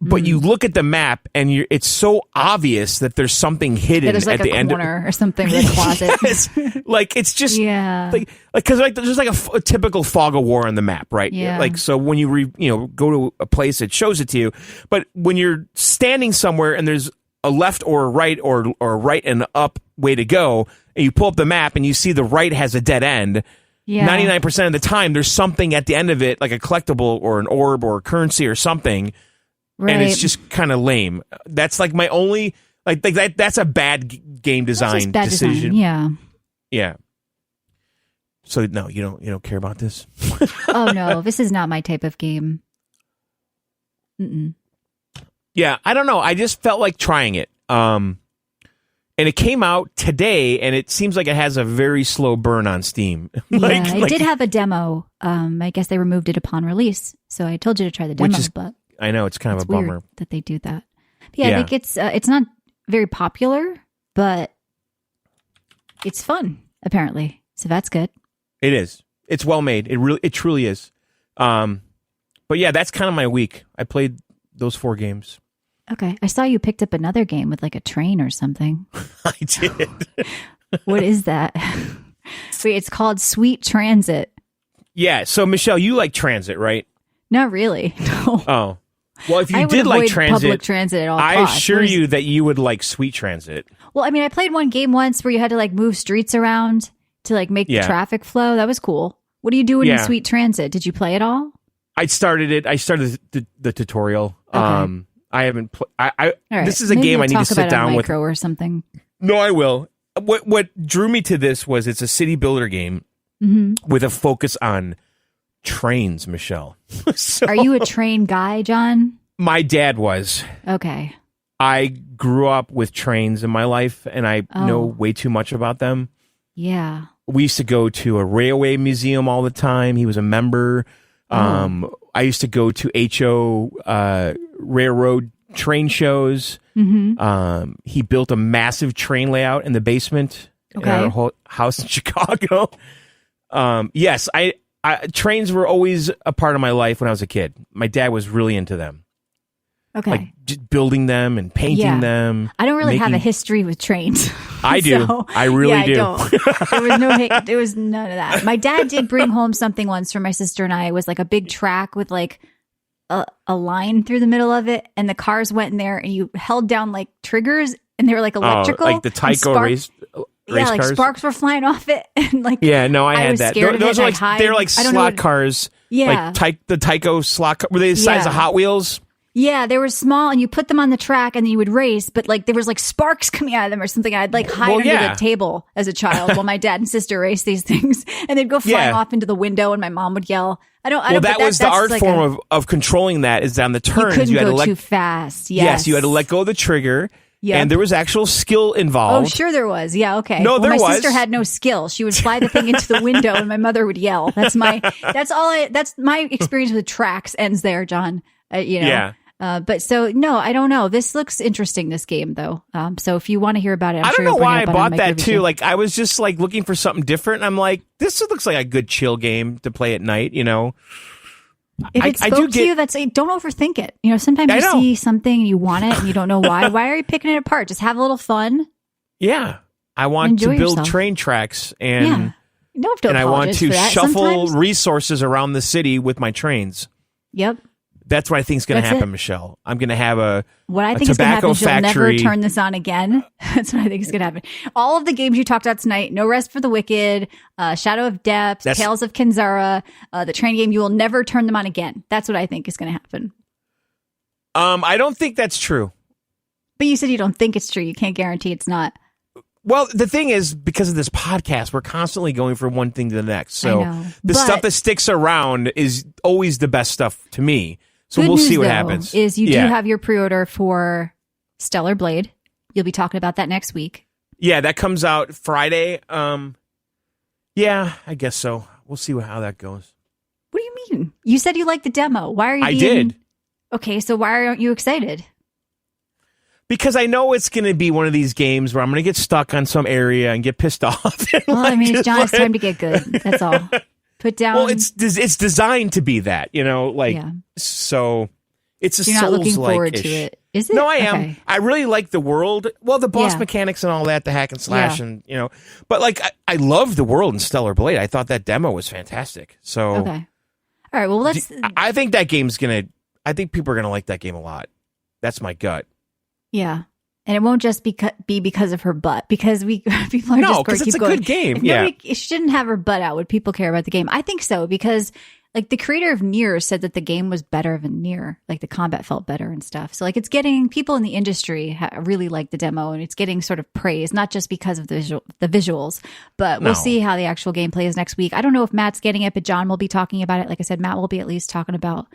but you look at the map, and it's so obvious that there's something hidden there's like at the end. Or something with a closet. Yes. Like, it's just... Yeah. Because there's like a typical fog of war on the map, right? Yeah. Like, so when you go to a place, it shows it to you. But when you're standing somewhere and there's a left or a right or a right and up way to go, and you pull up the map and you see the right has a dead end, 99% of the time there's something at the end of it, like a collectible or an orb or a currency or something, and it's just kind of lame. That's like my only like that. That's a bad game design decision. Yeah. So no, you don't care about this. Oh no, this is not my type of game. Yeah, I don't know. I just felt like trying it. And it came out today, and it seems like it has a very slow burn on Steam. It did have a demo. I guess they removed it upon release. So I told you to try the demo, but I know it's kind of a bummer that they do that. But yeah, I think it's not very popular, but it's fun apparently. So that's good. It is. It's well made. It truly is. But yeah, that's kind of my week. I played those 4 games. Okay. I saw you picked up another game with like a train or something. I did. What is that? Wait, it's called Sweet Transit. Yeah. So, Michelle, you like transit, right? Not really. No. Oh. Well, if you did like public transit at all I costs. assure you that you would like Sweet Transit. Well, I mean, I played one game once where you had to like move streets around to like make the traffic flow. That was cool. What are you doing in Sweet Transit? Did you play it all? I started it. I started the tutorial. Okay. I haven't played. Right. This is a game I need to sit down with. Or something. No, I will. What drew me to this was it's a city builder game with a focus on trains, Michelle. So, are you a train guy, John? My dad was. Okay. I grew up with trains in my life, and I know way too much about them. Yeah. We used to go to a railway museum all the time. He was a member. I used to go to HO railroad train shows. He built a massive train layout in the basement in our whole house in Chicago. Yes, trains were always a part of my life when I was a kid. My dad was really into them. Okay. Like just building them and painting them. I don't really have a history with trains. I do. So, I really do. There was none of that. My dad did bring home something once for my sister and I. It was like a big track with like a line through the middle of it, and the cars went in there, and you held down like triggers, and they were like electrical. Like the Tyco race like cars? Sparks were flying off it, and like I had that. Those are like they're like slot cars. Yeah, like the Tyco slot. Were they the size of Hot Wheels? Yeah, they were small, and you put them on the track, and then you would race, but like there was like sparks coming out of them or something. I'd like hide under the table as a child while my dad and sister raced these things, and they'd go flying off into the window, and my mom would yell. That was the art form of controlling that is on the turns. You couldn't go too fast. Yes, you had to let go of the trigger. Yep. And there was actual skill involved. Oh, sure there was. Yeah, okay. No, there was. My sister had no skill. She would fly the thing into the window, and my mother would yell. That's my experience with tracks ends there, John. Yeah. But so no, I don't know. This looks interesting. This game, though. So if you want to hear about it, I don't know why I bought that too. Like I was just like looking for something different. And I'm like, this looks like a good chill game to play at night. If it spoke to you, don't overthink it. Sometimes you see something and you want it and you don't know why. Why are you picking it apart? Just have a little fun. Yeah, I want to build train tracks and you don't have to I want to shuffle sometimes. Resources around the city with my trains. Yep. That's what I think is going to happen, Michelle. I'm going to have a What I think is going to happen is you'll never turn this on again. That's what I think is going to happen. All of the games you talked about tonight, No Rest for the Wicked, Shadow of Depth, Tales of Kenzara, the train game, you will never turn them on again. That's what I think is going to happen. I don't think that's true. But you said you don't think it's true. You can't guarantee it's not. Well, the thing is, because of this podcast, we're constantly going from one thing to the next. So the stuff that sticks around is always the best stuff to me. So we'll see what happens. Is you do have your pre-order for Stellar Blade. You'll be talking about that next week. Yeah, that comes out Friday. Yeah, I guess so. We'll see how that goes. What do you mean? You said you liked the demo. Why are you? I did. Okay, so why aren't you excited? Because I know it's going to be one of these games where I'm going to get stuck on some area and get pissed off. Well, I mean, John, it's time to get good. That's all. Put down. Well, it's designed to be that, so it's a You're not looking forward to it. Is it? No, I am. I really like the world. Well, the boss mechanics and all that, the hack and slash, and but like I love the world in Stellar Blade. I thought that demo was fantastic. So okay, all right. Well, I think that game's gonna. I think people are gonna like that game a lot. That's my gut. Yeah, and it won't just be because of her butt. Because people are just going to keep going. It's a good game. She shouldn't have her butt out. Would people care about the game? I think so because. Like the creator of Nier said that the game was better than Nier, like the combat felt better and stuff. So like it's getting people in the industry really like the demo and it's getting sort of praise, not just because of the visuals, but we'll see how the actual gameplay is next week. I don't know if Matt's getting it, but John will be talking about it. Like I said, Matt will be at least talking about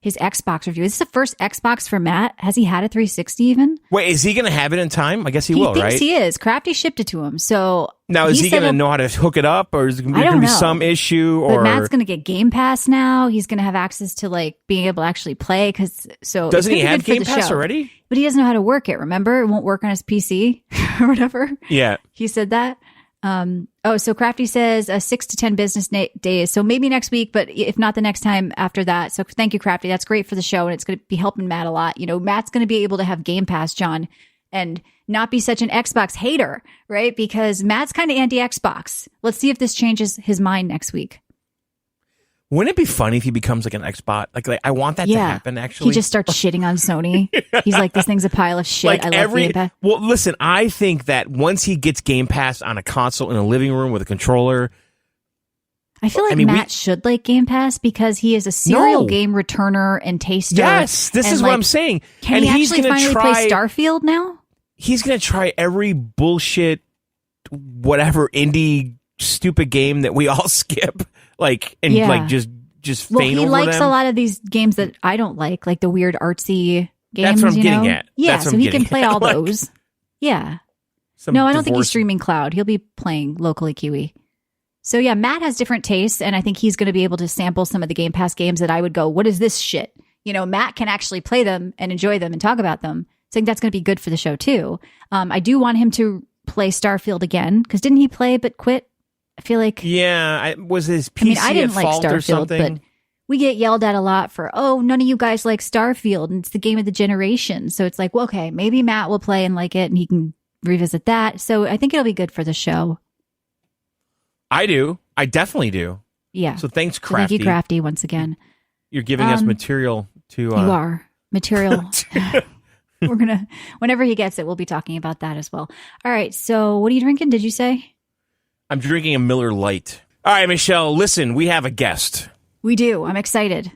his Xbox review. Is this the first Xbox for Matt? Has he had a 360 even? Wait, is he going to have it in time? I guess he will, right? He thinks he is. Crafty shipped it to him. So now, is he going to know how to hook it up, or is there going to be some issue? But Matt's going to get Game Pass now. He's going to have access to like being able to actually play. Doesn't he have Game Pass already? But he doesn't know how to work it. Remember, it won't work on his PC or whatever. Yeah, he said that. So Crafty says 6 to 10 business days. So maybe next week, but if not the next time after that. So thank you, Crafty. That's great for the show. And it's going to be helping Matt a lot. Matt's going to be able to have Game Pass, John, and not be such an Xbox hater, right? Because Matt's kind of anti-Xbox. Let's see if this changes his mind next week. Wouldn't it be funny if he becomes like an Xbot? Like I want that to happen, actually. He just starts shitting on Sony. He's like, this thing's a pile of shit. Like I love Game Pass. Well, listen, I think that once he gets Game Pass on a console in a living room with a controller... I feel like Matt should like Game Pass because he is a serial game returner and taster. Yes, this is what I'm saying. Can he actually finally play Starfield now? He's going to try every bullshit, whatever indie stupid game that we all skip. Just faint over them. He likes a lot of these games that I don't like the weird artsy games. That's what I'm getting at. Yeah, so he can play all those. Yeah. No, I don't think he's streaming cloud. He'll be playing locally Kiwi. So yeah, Matt has different tastes, and I think he's going to be able to sample some of the Game Pass games that I would go, what is this shit? Matt can actually play them and enjoy them and talk about them. So I think that's going to be good for the show too. I do want him to play Starfield again, because didn't he play but quit? I feel like... Yeah, was his PC I didn't like fault or something? But we get yelled at a lot for, none of you guys like Starfield, and it's the game of the generation. So it's like, well, okay, maybe Matt will play and like it, and he can revisit that. So I think it'll be good for the show. I do. I definitely do. Yeah. So thanks, Crafty. Thank you, Crafty, once again. You're giving us material to... You are. Material. We're going to... Whenever he gets it, we'll be talking about that as well. All right, so what are you drinking, did you say? I'm drinking a Miller Lite. All right, Michelle, listen, we have a guest. We do. I'm excited.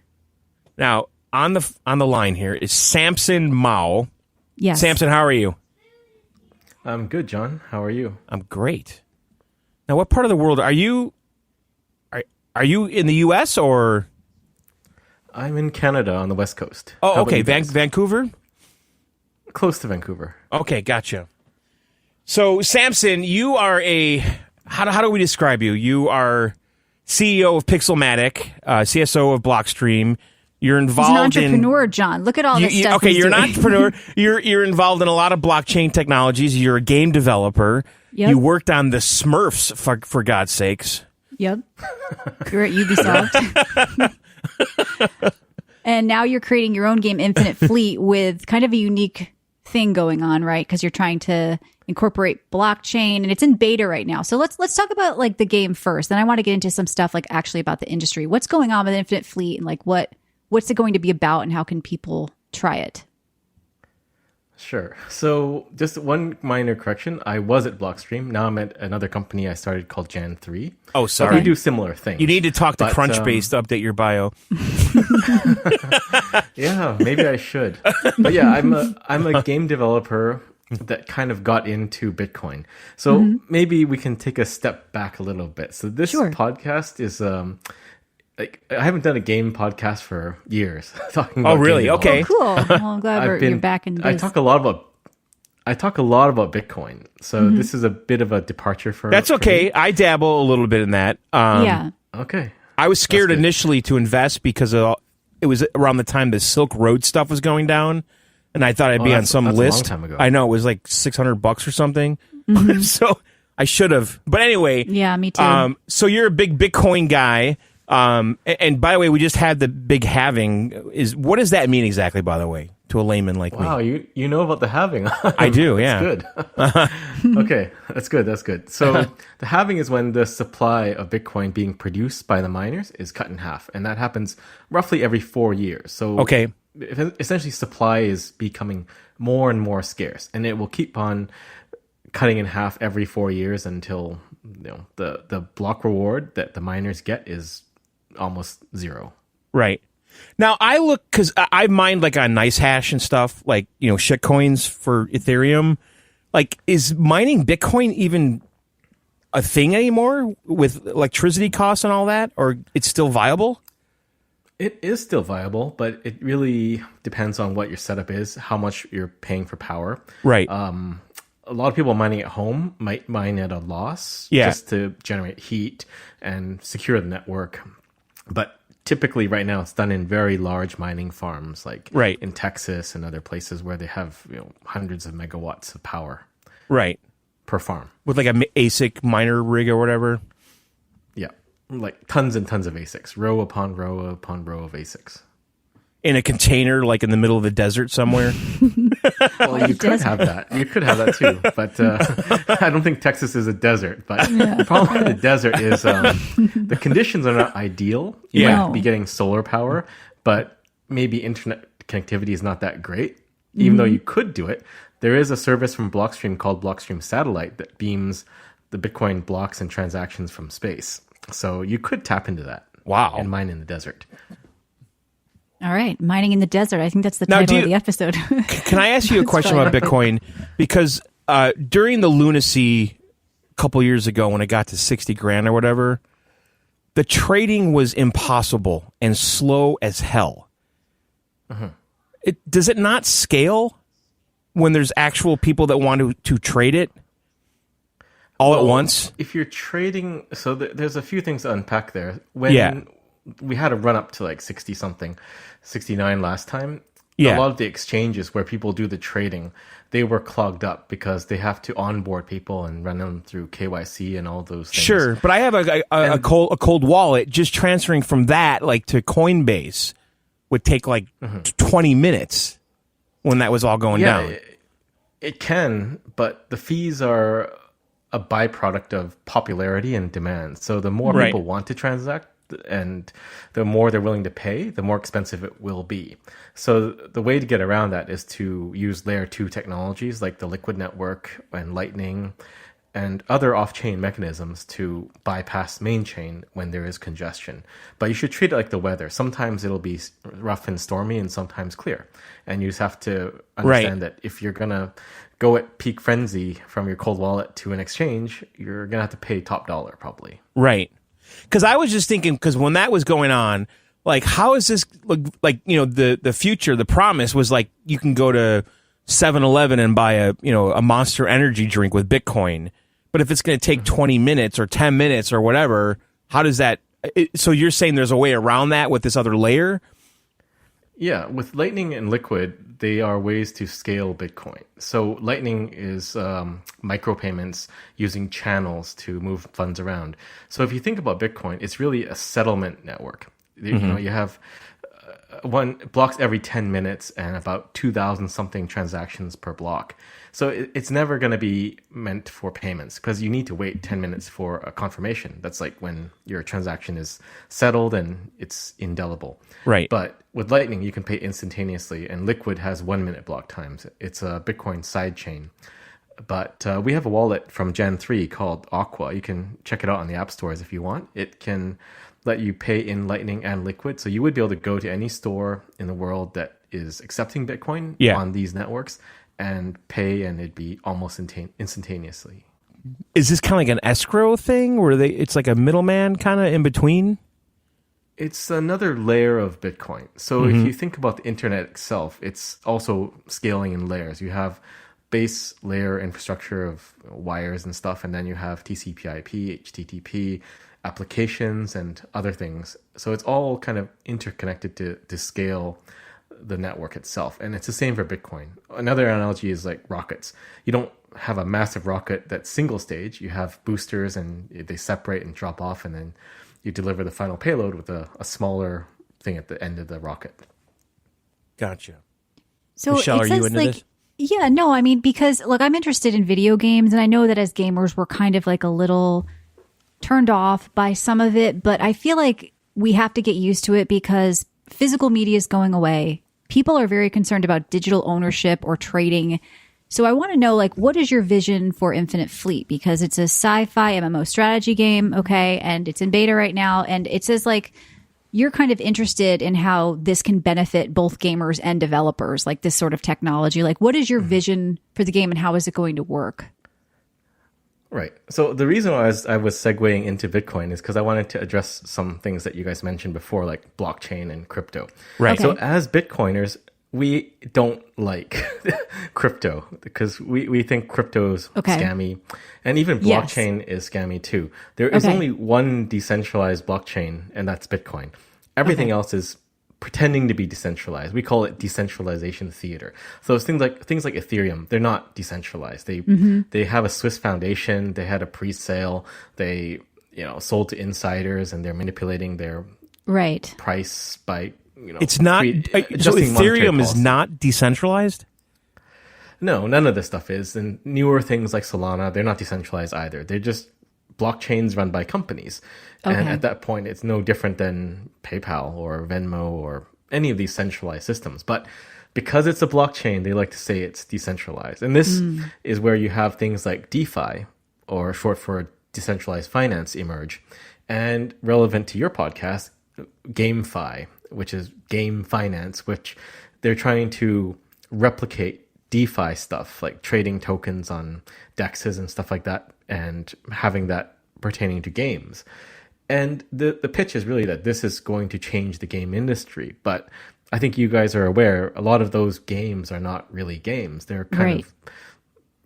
Now, on the line here is Samson Mow. Yes. Samson, how are you? I'm good, John. How are you? I'm great. Now, what part of the world are you? Are you in the U.S. or? I'm in Canada on the West Coast. Oh, okay. Vancouver? Close to Vancouver. Okay, gotcha. So, Samson, you are how do we describe you? You are CEO of Pixelmatic, CSO of Blockstream. You're involved He's an entrepreneur, John. Look at all this stuff. Okay, you're doing. an entrepreneur. You're involved in a lot of blockchain technologies. You're a game developer. Yep. You worked on the Smurfs, for God's sakes. Yep. You're at Ubisoft. And now you're creating your own game, Infinite Fleet, with kind of a unique thing going on, right? Because you're trying to incorporate blockchain, and it's in beta right now. So let's talk about the game first. Then I want to get into some stuff actually about the industry. What's going on with Infinite Fleet, and what's it going to be about, and how can people try it? Sure. So just one minor correction. I was at Blockstream. Now I'm at another company I started called Jan3. Oh, sorry. We do similar things. You need to talk to Crunchbase to update your bio. Yeah, maybe I should. But yeah, I'm a game developer that kind of got into Bitcoin. So maybe we can take a step back a little bit. So this podcast is I haven't done a game podcast for years. Talking about really? Okay. Oh, cool. Well, I'm glad you're back in the biz. I talk a lot about Bitcoin. So this is a bit of a departure for... That's okay. Me. I dabble a little bit in that. Yeah. Okay. I was scared initially to invest because it was around the time the Silk Road stuff was going down, and I thought I'd be on some list. A long time ago. I know, it was like $600 or something. Mm-hmm. So I should have. But anyway. Yeah, me too. So you're a big Bitcoin guy. And by the way, we just had the big halving. What does that mean exactly, by the way, to a layman like me? Wow, you know about the halving. I do, yeah. That's good. Okay, that's good. So the halving is when the supply of Bitcoin being produced by the miners is cut in half. And that happens roughly every 4 years. So okay. Essentially, supply is becoming more and more scarce. And it will keep on cutting in half every 4 years until the block reward that the miners get is almost zero. Right. Now I look, because I mined like on Nice Hash and stuff, like, shit coins for Ethereum. Like, is mining Bitcoin even a thing anymore with electricity costs and all that, or it's still viable? It is still viable, but it really depends on what your setup is, how much you're paying for power. Right. A lot of people mining at home might mine at a loss just to generate heat and secure the network. But typically right now it's done in very large mining farms, like in Texas and other places where they have hundreds of megawatts of power per farm. With like a ASIC miner rig or whatever? Yeah, like tons and tons of ASICs, row upon row upon row of ASICs. In a container, like in the middle of the desert somewhere? Well, you could have that. You could have that too. But I don't think Texas is a desert. But the problem with the desert is the conditions are not ideal. You might be getting solar power, but maybe internet connectivity is not that great. Even though you could do it, there is a service from Blockstream called Blockstream Satellite that beams the Bitcoin blocks and transactions from space. So you could tap into that. Wow. And mine in the desert. All right, mining in the desert. I think that's the title of the episode. Can I ask you a question about Bitcoin? Because during the lunacy a couple years ago, when it got to 60 grand or whatever, the trading was impossible and slow as hell. Does it not scale when there's actual people that want to trade it all at once? If you're trading, so there's a few things to unpack there. When we had a run up to like 60 something, 69 last time. A lot of the exchanges where people do the trading, they were clogged up because they have to onboard people and run them through KYC and all those things. Sure, but I have a cold wallet. Just transferring from that like to Coinbase would take like 20 minutes when that was all going down. It can, but the fees are a byproduct of popularity and demand. So the more people want to transact, and the more they're willing to pay, the more expensive it will be. So the way to get around that is to use layer 2 technologies like the Liquid network and Lightning and other off-chain mechanisms to bypass main chain when there is congestion. But you should treat it like the weather. Sometimes it'll be rough and stormy and sometimes clear. And you just have to understand that if you're going to go at peak frenzy from your cold wallet to an exchange, you're going to have to pay top dollar probably. Right. Because I was just thinking, because when that was going on, like, how is this, like, the future, the promise was like, you can go to 7-Eleven and buy a Monster Energy drink with Bitcoin. But if it's going to take 20 minutes or 10 minutes or whatever, how does that, so you're saying there's a way around that with this other layer? Yeah, with Lightning and Liquid, they are ways to scale Bitcoin. So Lightning is micropayments using channels to move funds around. So if you think about Bitcoin, it's really a settlement network. You have one blocks every 10 minutes and about 2,000 something transactions per block. So it's never going to be meant for payments because you need to wait 10 minutes for a confirmation. That's like when your transaction is settled and it's indelible. Right. But with Lightning, you can pay instantaneously, and Liquid has 1 minute block times. It's a Bitcoin sidechain. But we have a wallet from Gen 3 called Aqua. You can check it out on the app stores if you want. It can let you pay in Lightning and Liquid. So you would be able to go to any store in the world that is accepting Bitcoin on these networks and pay, and it'd be almost instantaneously. Is this kind of like an escrow thing where it's like a middleman kind of in between? It's another layer of Bitcoin. So if you think about the internet itself, it's also scaling in layers. You have base layer infrastructure of wires and stuff, and then you have TCP/IP, HTTP, applications, and other things. So it's all kind of interconnected to scale the network itself. And it's the same for Bitcoin. Another analogy is like rockets. You don't have a massive rocket that's single stage. You have boosters, and they separate and drop off, and then you deliver the final payload with a smaller thing at the end of the rocket. Gotcha. So Michelle, are you into this? Yeah, no, I mean, because look, I'm interested in video games, and I know that as gamers, we're kind of like a little turned off by some of it, but I feel like we have to get used to it because physical media is going away. People are very concerned about digital ownership or trading. So I want to know, like, what is your vision for Infinite Fleet? Because it's a sci-fi MMO strategy game, okay, and it's in beta right now, and it says, like, you're kind of interested in how this can benefit both gamers and developers, like this sort of technology. Like, what is your vision for the game, and how is it going to work? Right. So the reason I was segueing into Bitcoin is because I wanted to address some things that you guys mentioned before, like blockchain and crypto. Right. Okay. So as Bitcoiners, we don't like crypto because we think crypto is scammy, and even blockchain is scammy too. There is only one decentralized blockchain, and that's Bitcoin. Everything else is pretending to be decentralized. We call it decentralization theater. So it's things like Ethereum. They're not decentralized. They have a Swiss foundation. They had a pre-sale. They sold to insiders, and they're manipulating their price by it's not. So Ethereum is not decentralized? No, none of this stuff is. And newer things like Solana, they're not decentralized either. They're just blockchains run by companies. And at that point, it's no different than PayPal or Venmo or any of these centralized systems. But because it's a blockchain, they like to say it's decentralized. And this is where you have things like DeFi, or short for decentralized finance, emerge. And relevant to your podcast, GameFi, which is game finance, which they're trying to replicate DeFi stuff, like trading tokens on DEXs and stuff like that, and having that pertaining to games. And the pitch is really that this is going to change the game industry. But I think you guys are aware, a lot of those games are not really games. They're kind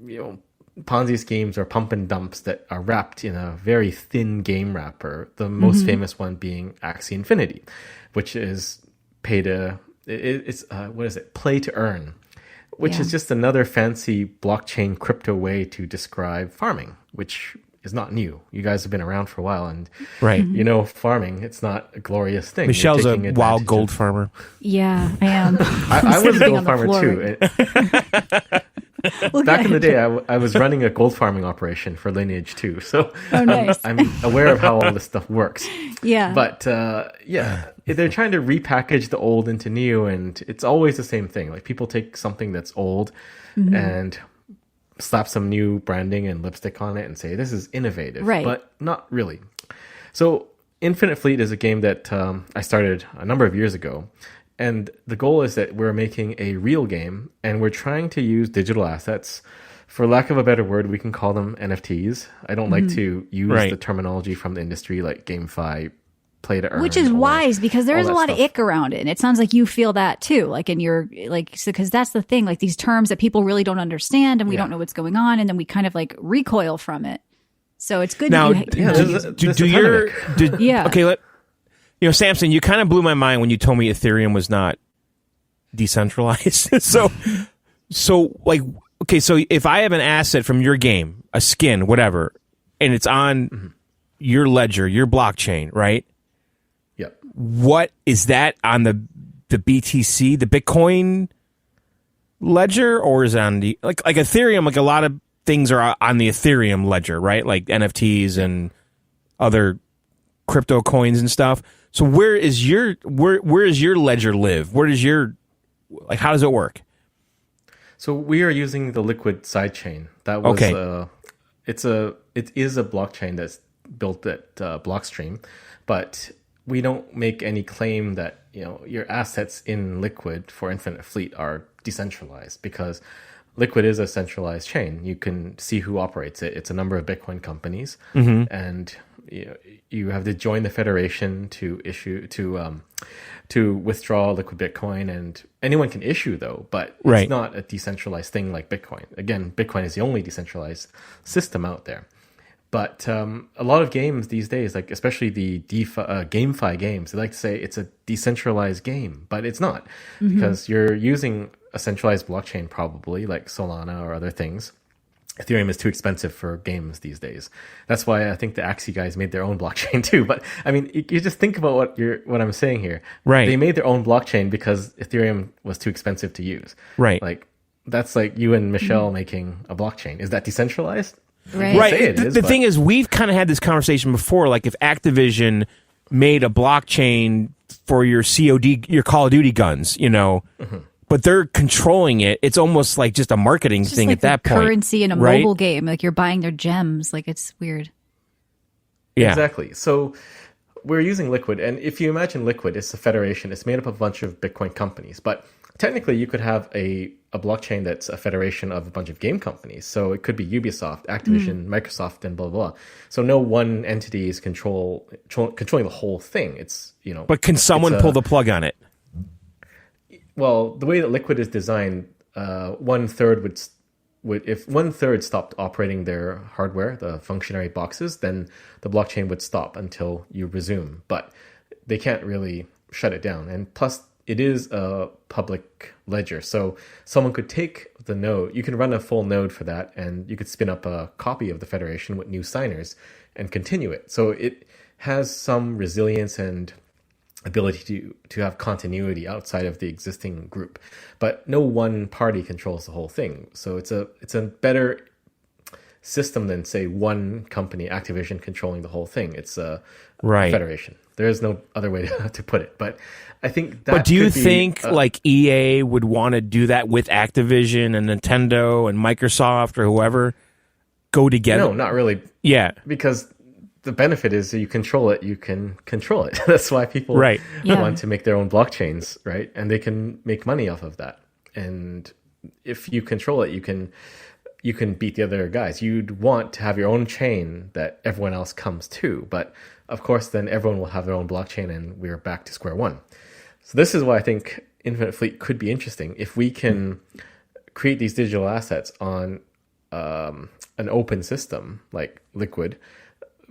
of, Ponzi schemes or pump and dumps that are wrapped in a very thin game wrapper. The most famous one being Axie Infinity, which is play to earn, which is just another fancy blockchain crypto way to describe farming, which is not new. You guys have been around for a while, and farming, it's not a glorious thing. Michelle's a wild gold farmer. Yeah, I am. I was a gold farmer too. Back in the day, I was running a gold farming operation for Lineage too. So nice. I'm aware of how all this stuff works. Yeah. But they're trying to repackage the old into new, and it's always the same thing. Like, people take something that's old and slap some new branding and lipstick on it and say, this is innovative. Right. But not really. So Infinite Fleet is a game that I started a number of years ago. And the goal is that we're making a real game, and we're trying to use digital assets. For lack of a better word, we can call them NFTs. I don't like to use the terminology from the industry like GameFi, play to earn. Which is wise, because there is a lot of ick around it. And it sounds like you feel that too. Like in your, because that's the thing, like these terms that people really don't understand, and we don't know what's going on. And then we kind of like recoil from it. So it's good. Now, okay, Samson, you kind of blew my mind when you told me Ethereum was not decentralized. so if I have an asset from your game, a skin, whatever, and it's on your ledger, your blockchain, right? Yep. What is that on the BTC, the Bitcoin ledger, or is it on the like Ethereum? Like, a lot of things are on the Ethereum ledger, right? Like NFTs and other crypto coins and stuff. So where is your ledger live? Where does how does it work? So we are using the Liquid sidechain. That was it is a blockchain that's built at Blockstream, but we don't make any claim that your assets in Liquid for Infinite Fleet are decentralized, because Liquid is a centralized chain. You can see who operates it. It's a number of Bitcoin companies, and you have to join the federation to issue to withdraw liquid Bitcoin, and anyone can issue though, but it's not a decentralized thing like Bitcoin. Again, Bitcoin is the only decentralized system out there. But a lot of games these days, like especially the GameFi games, they like to say it's a decentralized game, but it's not, because you're using a centralized blockchain probably, like Solana or other things. Ethereum is too expensive for games these days. That's why I think the Axie guys made their own blockchain too. But I mean, you just think about what I'm saying here. Right. They made their own blockchain because Ethereum was too expensive to use. Right. Like that's like you and Michelle making a blockchain. Is that decentralized? Right. The thing is, we've kind of had this conversation before. Like if Activision made a blockchain for your COD, your Call of Duty guns, but they're controlling it. It's almost like just a marketing thing at that point. Currency in a mobile game, like you're buying their gems. Like it's weird. Yeah, exactly. So we're using Liquid, and if you imagine Liquid, it's a federation. It's made up of a bunch of Bitcoin companies, but technically you could have a blockchain that's a federation of a bunch of game companies. So it could be Ubisoft, Activision, Microsoft, and blah, blah, blah. So no one entity is controlling the whole thing. It's, But can someone pull the plug on it? Well, the way that Liquid is designed, 1/3 would if 1/3 stopped operating their hardware, the functionary boxes, then the blockchain would stop until you resume. But they can't really shut it down. And plus, it is a public ledger. So someone could take the node, you can run a full node for that, and you could spin up a copy of the federation with new signers and continue it. So it has some resilience and ability to have continuity outside of the existing group. But no one party controls the whole thing. So it's a better system than, say, one company, Activision, controlling the whole thing. It's a federation. There is no other way to put it. But I think that. But do you think like EA would want to do that with Activision and Nintendo and Microsoft or whoever go together? No, not really. Yeah, because the benefit is that you control it. You can control it. That's why people want to make their own blockchains, right? And they can make money off of that. And if you control it, you can beat the other guys. You'd want to have your own chain that everyone else comes to, but of course, then everyone will have their own blockchain, and we're back to square one. So this is why I think Infinite Fleet could be interesting. If we can create these digital assets on an open system like Liquid,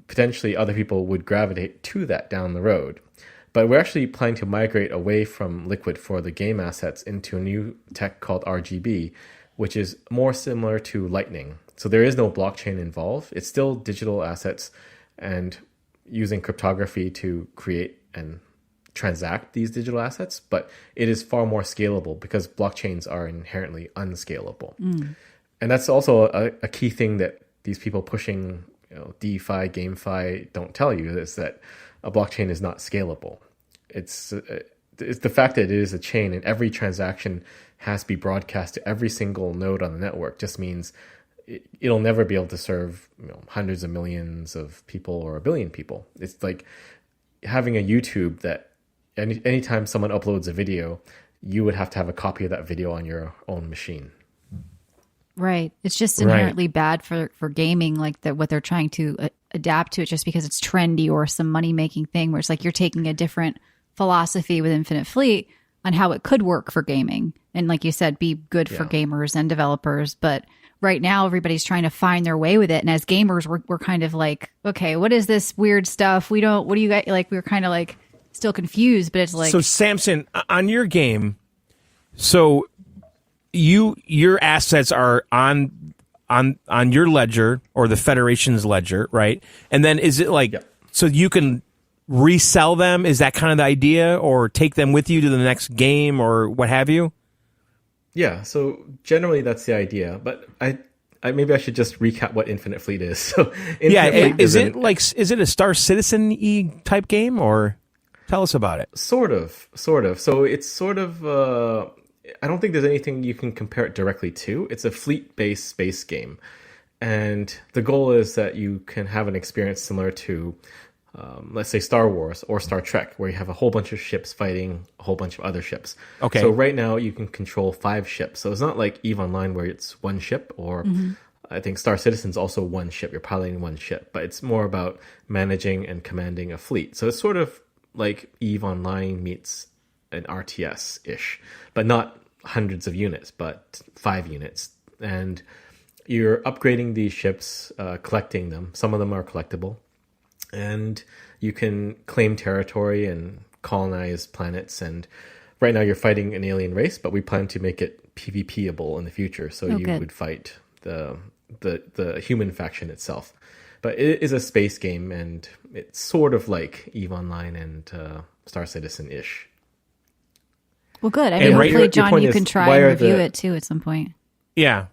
potentially other people would gravitate to that down the road. But we're actually planning to migrate away from Liquid for the game assets into a new tech called RGB, which is more similar to Lightning. So there is no blockchain involved. It's still digital assets and using cryptography to create and transact these digital assets, but it is far more scalable because blockchains are inherently unscalable. And that's also a key thing that these people pushing DeFi, GameFi don't tell you, is that a blockchain is not scalable. It's the fact that it is a chain and every transaction has to be broadcast to every single node on the network just means it'll never be able to serve hundreds of millions of people or a billion people. It's like having a YouTube that anytime someone uploads a video, you would have to have a copy of that video on your own machine. Right. It's just inherently bad for gaming, like what they're trying to adapt to it just because it's trendy or some money-making thing where it's like you're taking a different philosophy with Infinite Fleet on how it could work for gaming. And like you said, be good for gamers and developers. But right now, everybody's trying to find their way with it. And as gamers, we're kind of like, okay, what is this weird stuff? What do you guys like? We're kind of like still confused, but it's like. So Samson, on your game, so your assets are on your ledger or the Federation's ledger, right? And then is it like, so you can resell them? Is that kind of the idea, or take them with you to the next game or what have you? Yeah, so generally that's the idea, but I maybe I should just recap what Infinite Fleet is. So is it a Star Citizen-y type game, or tell us about it? Sort of. So it's sort of I don't think there's anything you can compare it directly to. It's a fleet-based space game, and the goal is that you can have an experience similar to let's say Star Wars or Star Trek, where you have a whole bunch of ships fighting a whole bunch of other ships. Okay. So right now you can control 5 ships. So it's not like EVE Online where it's one ship, or I think Star Citizen's also one ship. You're piloting one ship, but it's more about managing and commanding a fleet. So it's sort of like EVE Online meets an RTS-ish, but not hundreds of units, but 5 units. And you're upgrading these ships, collecting them. Some of them are collectible. And you can claim territory and colonize planets. And right now you're fighting an alien race, but we plan to make it PvP-able in the future. So would fight the human faction itself. But it is a space game, and it's sort of like EVE Online and Star Citizen-ish. Well, good. I mean, hopefully, John, you can try and review it too at some point. Yeah.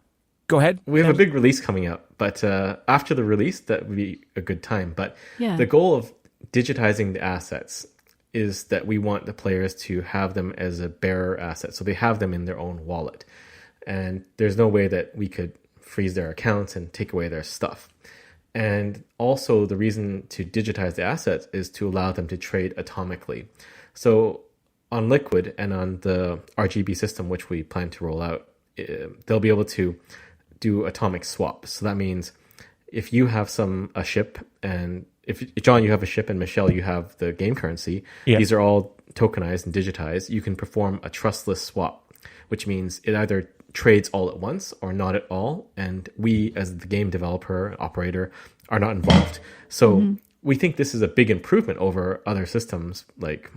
Go ahead. We have a big release coming up, but after the release, that would be a good time. But the goal of digitizing the assets is that we want the players to have them as a bearer asset. So they have them in their own wallet. And there's no way that we could freeze their accounts and take away their stuff. And also the reason to digitize the assets is to allow them to trade atomically. So on Liquid and on the RGB system, which we plan to roll out, they'll be able to do atomic swaps. So that means if you have a ship, and if John, you have a ship, and Michelle, you have the game currency, these are all tokenized and digitized, you can perform a trustless swap, which means it either trades all at once or not at all. And we, as the game developer, operator, are not involved. So we think this is a big improvement over other systems like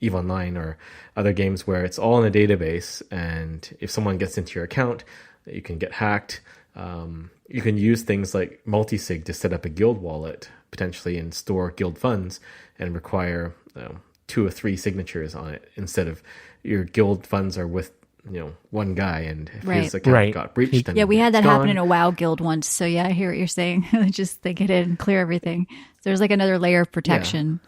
EVE Online or other games where it's all in a database. And if someone gets into your account, you can get hacked. You can use things like multisig to set up a guild wallet potentially and store guild funds and require 2 or 3 signatures on it instead of your guild funds are with one guy, and if his account got breached, then we had that happen in a WoW guild once. So I hear what you're saying. Just they get in and clear everything. So there's like another layer of protection.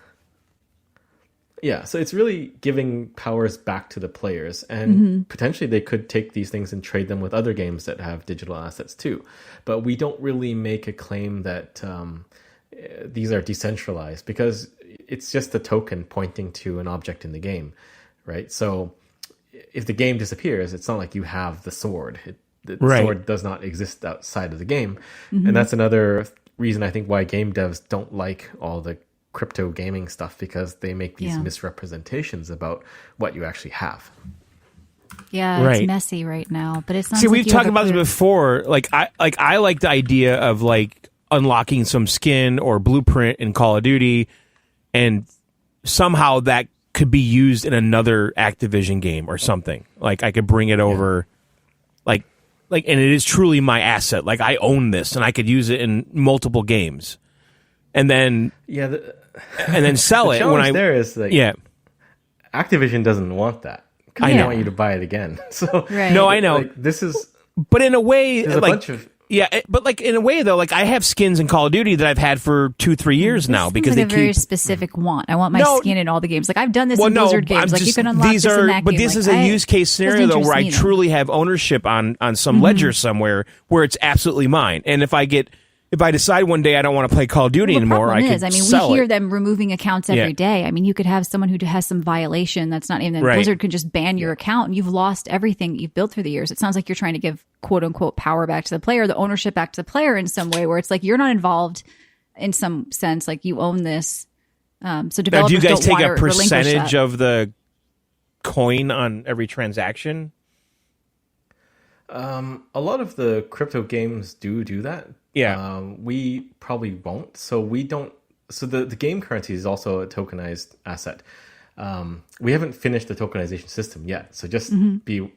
Yeah, so it's really giving powers back to the players, and potentially they could take these things and trade them with other games that have digital assets too. But we don't really make a claim that these are decentralized because it's just a token pointing to an object in the game, right? So if the game disappears, it's not like you have the sword. The sword does not exist outside of the game. And that's another reason I think why game devs don't like all the crypto gaming stuff, because they make these misrepresentations about what you actually have. Yeah, it's messy right now, but it's not. See, we've talked about this before. I like the idea of like unlocking some skin or blueprint in Call of Duty, and somehow that could be used in another Activision game or something. Like I could bring it over, like, and it is truly my asset. Like I own this, and I could use it in multiple games, and then and then sell it. When there is like, Activision doesn't want that. I want you to buy it again. So no, I know this is, but in a way, there's a bunch of. Yeah, but like in a way though, like I have skins in Call of Duty that I've had for 2-3 years now because they keep a very specific want. I want my skin in all the games. Like I've done this in Blizzard games. Like you can unlock this in that game. But this is a use case scenario though where I truly have ownership on some ledger somewhere where it's absolutely mine. And if I decide one day I don't want to play Call of Duty anymore, I can sell we hear them removing accounts every day. I mean, you could have someone who has some violation that's not even Blizzard could just ban your account, and you've lost everything you've built through the years. It sounds like you're trying to give quote unquote power back to the player, the ownership back to the player in some way, where it's like you're not involved in some sense, like you own this. So developers now, do you guys don't take a percentage that. of the coin on every transaction? A lot of the crypto games do that. Yeah. We probably won't. So we don't. So the game currency is also a tokenized asset. We haven't finished the tokenization system yet. So just be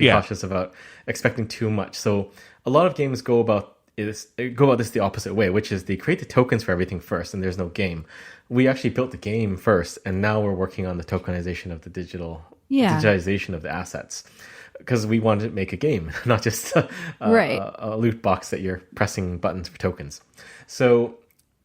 cautious about expecting too much. So a lot of games go about this the opposite way, which is they create the tokens for everything first, and there's no game. We actually built the game first, and now we're working on the tokenization of the digitization of the assets. Because we wanted to make a game, not just a loot box that you're pressing buttons for tokens. So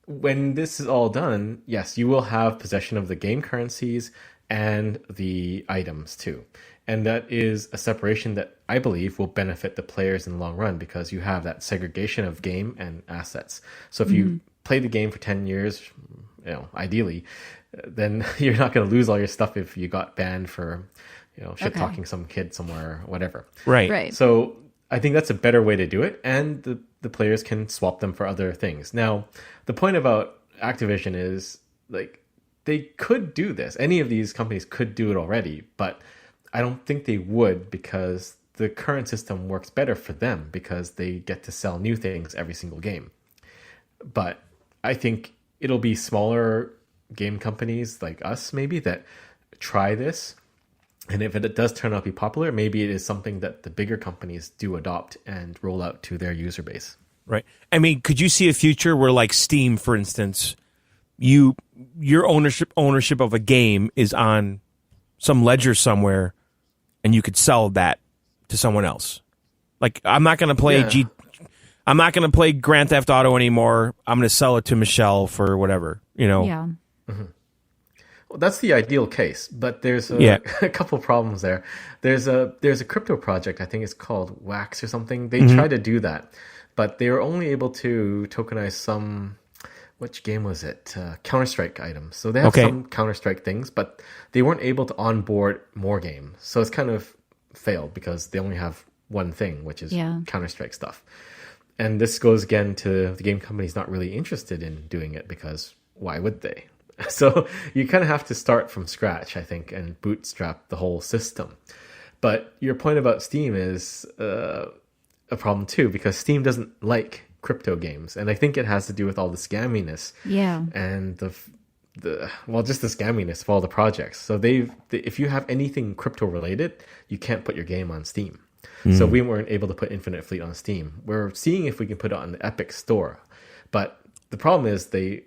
when this is all done, yes, you will have possession of the game currencies and the items too. And that is a separation that I believe will benefit the players in the long run, because you have that segregation of game and assets. So if you play the game for 10 years ideally, then you're not going to lose all your stuff if you got banned for, shit talking some kid somewhere or whatever. Right. So I think that's a better way to do it, and the players can swap them for other things. Now, the point about Activision is like they could do this. Any of these companies could do it already, but I don't think they would, because the current system works better for them because they get to sell new things every single game. But I think it'll be smaller game companies like us maybe that try this. And if it does turn out to be popular, maybe it is something that the bigger companies do adopt and roll out to their user base. Right. I mean, could you see a future where, like Steam, for instance, your ownership of a game is on some ledger somewhere, and you could sell that to someone else? Like, I'm not going to play I'm not going to play Grand Theft Auto anymore. I'm going to sell it to Michelle for whatever, Yeah. Mm-hmm. Well, that's the ideal case, but there's a couple problems there. There's a crypto project, I think it's called Wax or something. They tried to do that, but they were only able to tokenize some, which game was it? Counter-Strike items. So they have some Counter-Strike things, but they weren't able to onboard more games. So it's kind of failed because they only have one thing, which is Counter-Strike stuff. And this goes again to the game companies not really interested in doing it, because why would they? So you kind of have to start from scratch, I think, and bootstrap the whole system. But your point about Steam is a problem too, because Steam doesn't like crypto games, and I think it has to do with all the scamminess. And just the scamminess of all the projects. So if you have anything crypto related, you can't put your game on Steam. So we weren't able to put Infinite Fleet on Steam. We're seeing if we can put it on the Epic Store, but the problem is the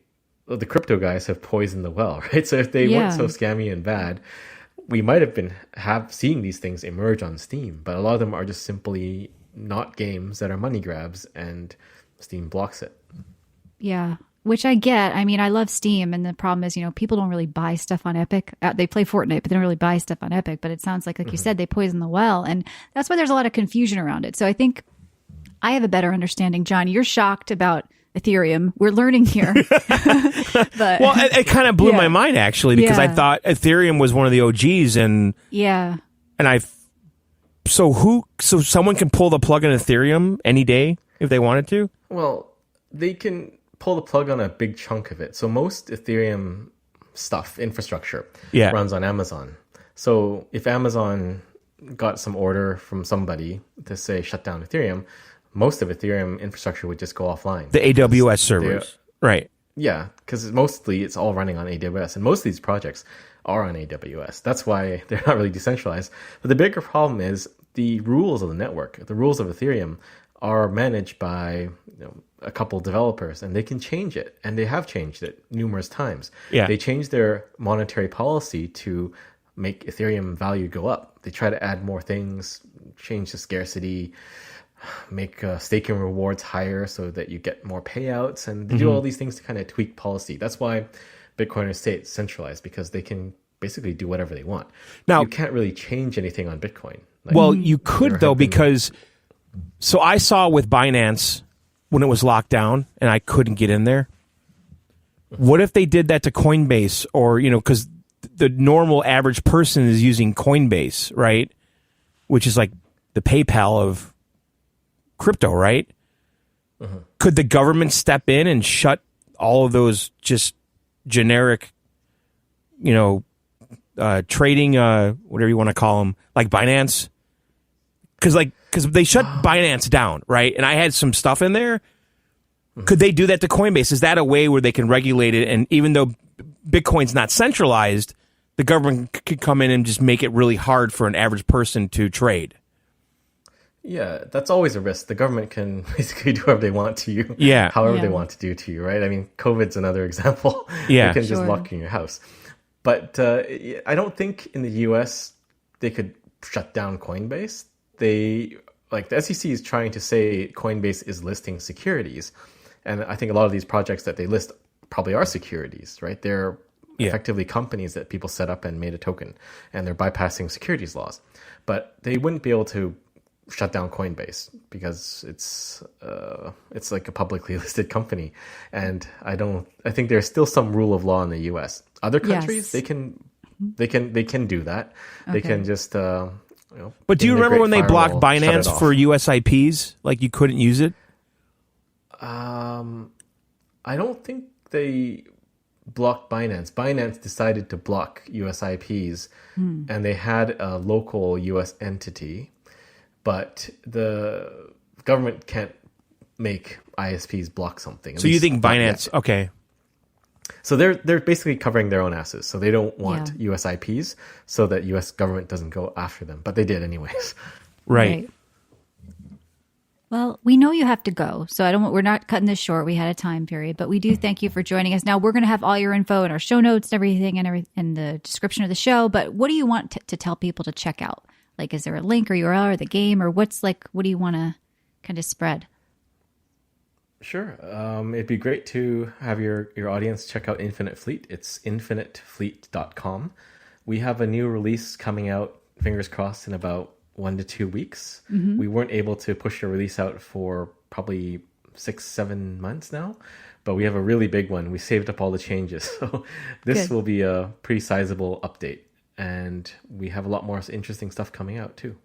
crypto guys have poisoned the well, right? So if they weren't so scammy and bad, we might have been seeing these things emerge on Steam, but a lot of them are just simply not games that are money grabs, and Steam blocks it. Yeah, which I get. I mean, I love Steam, and the problem is, people don't really buy stuff on Epic. They play Fortnite, but they don't really buy stuff on Epic. But it sounds like you said, they poison the well, and that's why there's a lot of confusion around it. So I think I have a better understanding. John, you're shocked about Ethereum. We're learning here. But, well, it kind of blew my mind, actually, because I thought Ethereum was one of the OGs, and so someone can pull the plug on Ethereum any day if they wanted to? Well, they can pull the plug on a big chunk of it. So most Ethereum stuff, infrastructure, runs on Amazon. So if Amazon got some order from somebody to say shut down Ethereum, most of Ethereum infrastructure would just go offline. The AWS servers, right? Yeah, because mostly it's all running on AWS, and most of these projects are on AWS. That's why they're not really decentralized. But the bigger problem is the rules of the network. The rules of Ethereum are managed by a couple developers, and they can change it, and they have changed it numerous times. They changed their monetary policy to make Ethereum value go up. They try to add more things, change the scarcity, make staking rewards higher so that you get more payouts, and they do all these things to kind of tweak policy. That's why Bitcoiners say it's centralized, because they can basically do whatever they want. Now, you can't really change anything on Bitcoin. You could, though, because so I saw with Binance when it was locked down and I couldn't get in there. What if they did that to Coinbase, or, because the normal average person is using Coinbase, right? Which is like the PayPal of crypto, right? Could the government step in and shut all of those just generic, trading, whatever you want to call them, like Binance? Because they shut Binance down, right? And I had some stuff in there. Could they do that to Coinbase? Is that a way where they can regulate it? And even though Bitcoin's not centralized, the government could come in and just make it really hard for an average person to trade. Yeah, that's always a risk. The government can basically do whatever they want to you, however they want to do to you, right? I mean, COVID's another example. They can just lock you in your house. But I don't think in the US they could shut down Coinbase. The SEC is trying to say Coinbase is listing securities. And I think a lot of these projects that they list probably are securities, right? They're effectively companies that people set up and made a token, and they're bypassing securities laws. But they wouldn't be able to shut down Coinbase because it's like a publicly listed company, and I think there's still some rule of law in the U.S. Other countries, they can do that. Okay. They can just But do you remember when they blocked Binance for US IPs? Like you couldn't use it? I don't think they blocked Binance. Binance decided to block US IPs, and they had a local US entity. But the government can't make ISPs block something. So you think Binance? Okay. So they're basically covering their own asses. So they don't want US IPs, so that US government doesn't go after them. But they did anyways. Right. Well, we know you have to go, so we're not cutting this short. We had a time period, but we do thank you for joining us. Now we're going to have all your info in our show notes and everything, in the description of the show. But what do you want to tell people to check out? Like, is there a link or URL or the game, or what do you want to kind of spread? Sure. It'd be great to have your audience check out Infinite Fleet. It's infinitefleet.com. We have a new release coming out, fingers crossed, in about 1 to 2 weeks. Mm-hmm. We weren't able to push the release out for probably 6-7 months now, but we have a really big one. We saved up all the changes. So this will be a pretty sizable update. And we have a lot more interesting stuff coming out too.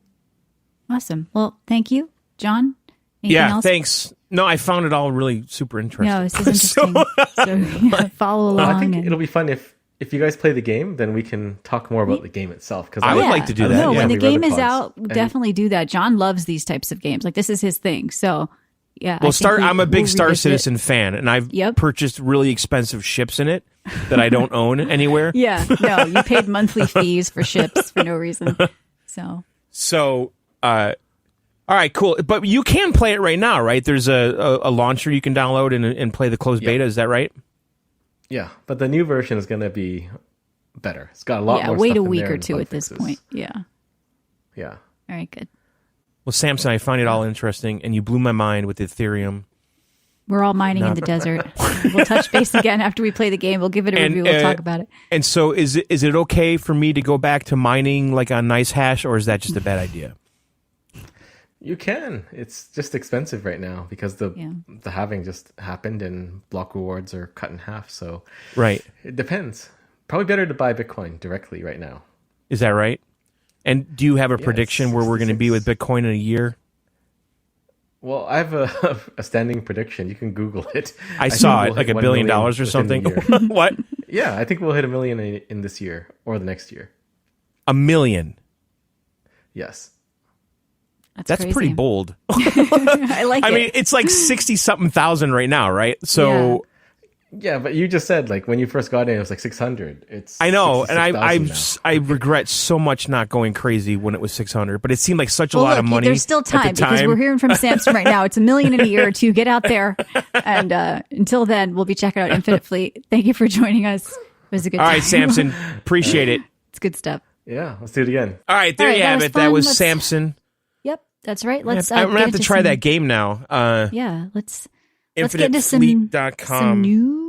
Awesome. Well, thank you, John. Anything else? Thanks. No, I found it all really super interesting. No, this is interesting. So follow along. I think it'll be fun if you guys play the game, then we can talk more about the game itself. Because I would like to do that. No, when the game is out, definitely do that. John loves these types of games. Like, this is his thing. So, yeah. Well, I'm a big Star Citizen fan, and I've purchased really expensive ships in it that I don't own anywhere. Yeah, no, you paid monthly fees for ships for no reason. So, all right, cool. But you can play it right now, right? There's a launcher you can download and play the closed beta. Is that right? Yeah, but the new version is going to be better. It's got a lot more stuff wait a in week there or two at this point. Yeah. Yeah. All right, good. Well, Samson, I find it all interesting, and you blew my mind with Ethereum. We're all mining in the desert. We'll touch base again after we play the game. We'll give it a review. We'll talk about it. And so is it okay for me to go back to mining like on NiceHash, or is that just a bad idea? You can. It's just expensive right now because the halving just happened and block rewards are cut in half. So it depends. Probably better to buy Bitcoin directly right now. Is that right? And do you have a prediction where we're going to be with Bitcoin in a year? Well, I have a standing prediction. You can Google it. I saw it, like $1 billion or something. What? Yeah, I think we'll hit $1 million in this year or the next year. $1 million? Yes. That's pretty bold. I like it. I mean, it's like 60-something thousand right now, right? So... Yeah, but you just said like when you first got in, it was like 600. It's I know, and I regret so much not going crazy when it was 600. But it seemed like such a lot of money. There's still time because we're hearing from Samson right now. It's $1 million in a year or two. Get out there, and until then, we'll be checking out Infinite Fleet. Thank you for joining us. It was a good time. All right, Samson, appreciate it. It's good stuff. Yeah, let's do it again. All right, there you have it. That was Samson. Yep, that's right. Let's. I'm gonna have to try that game now. Let's get into some news.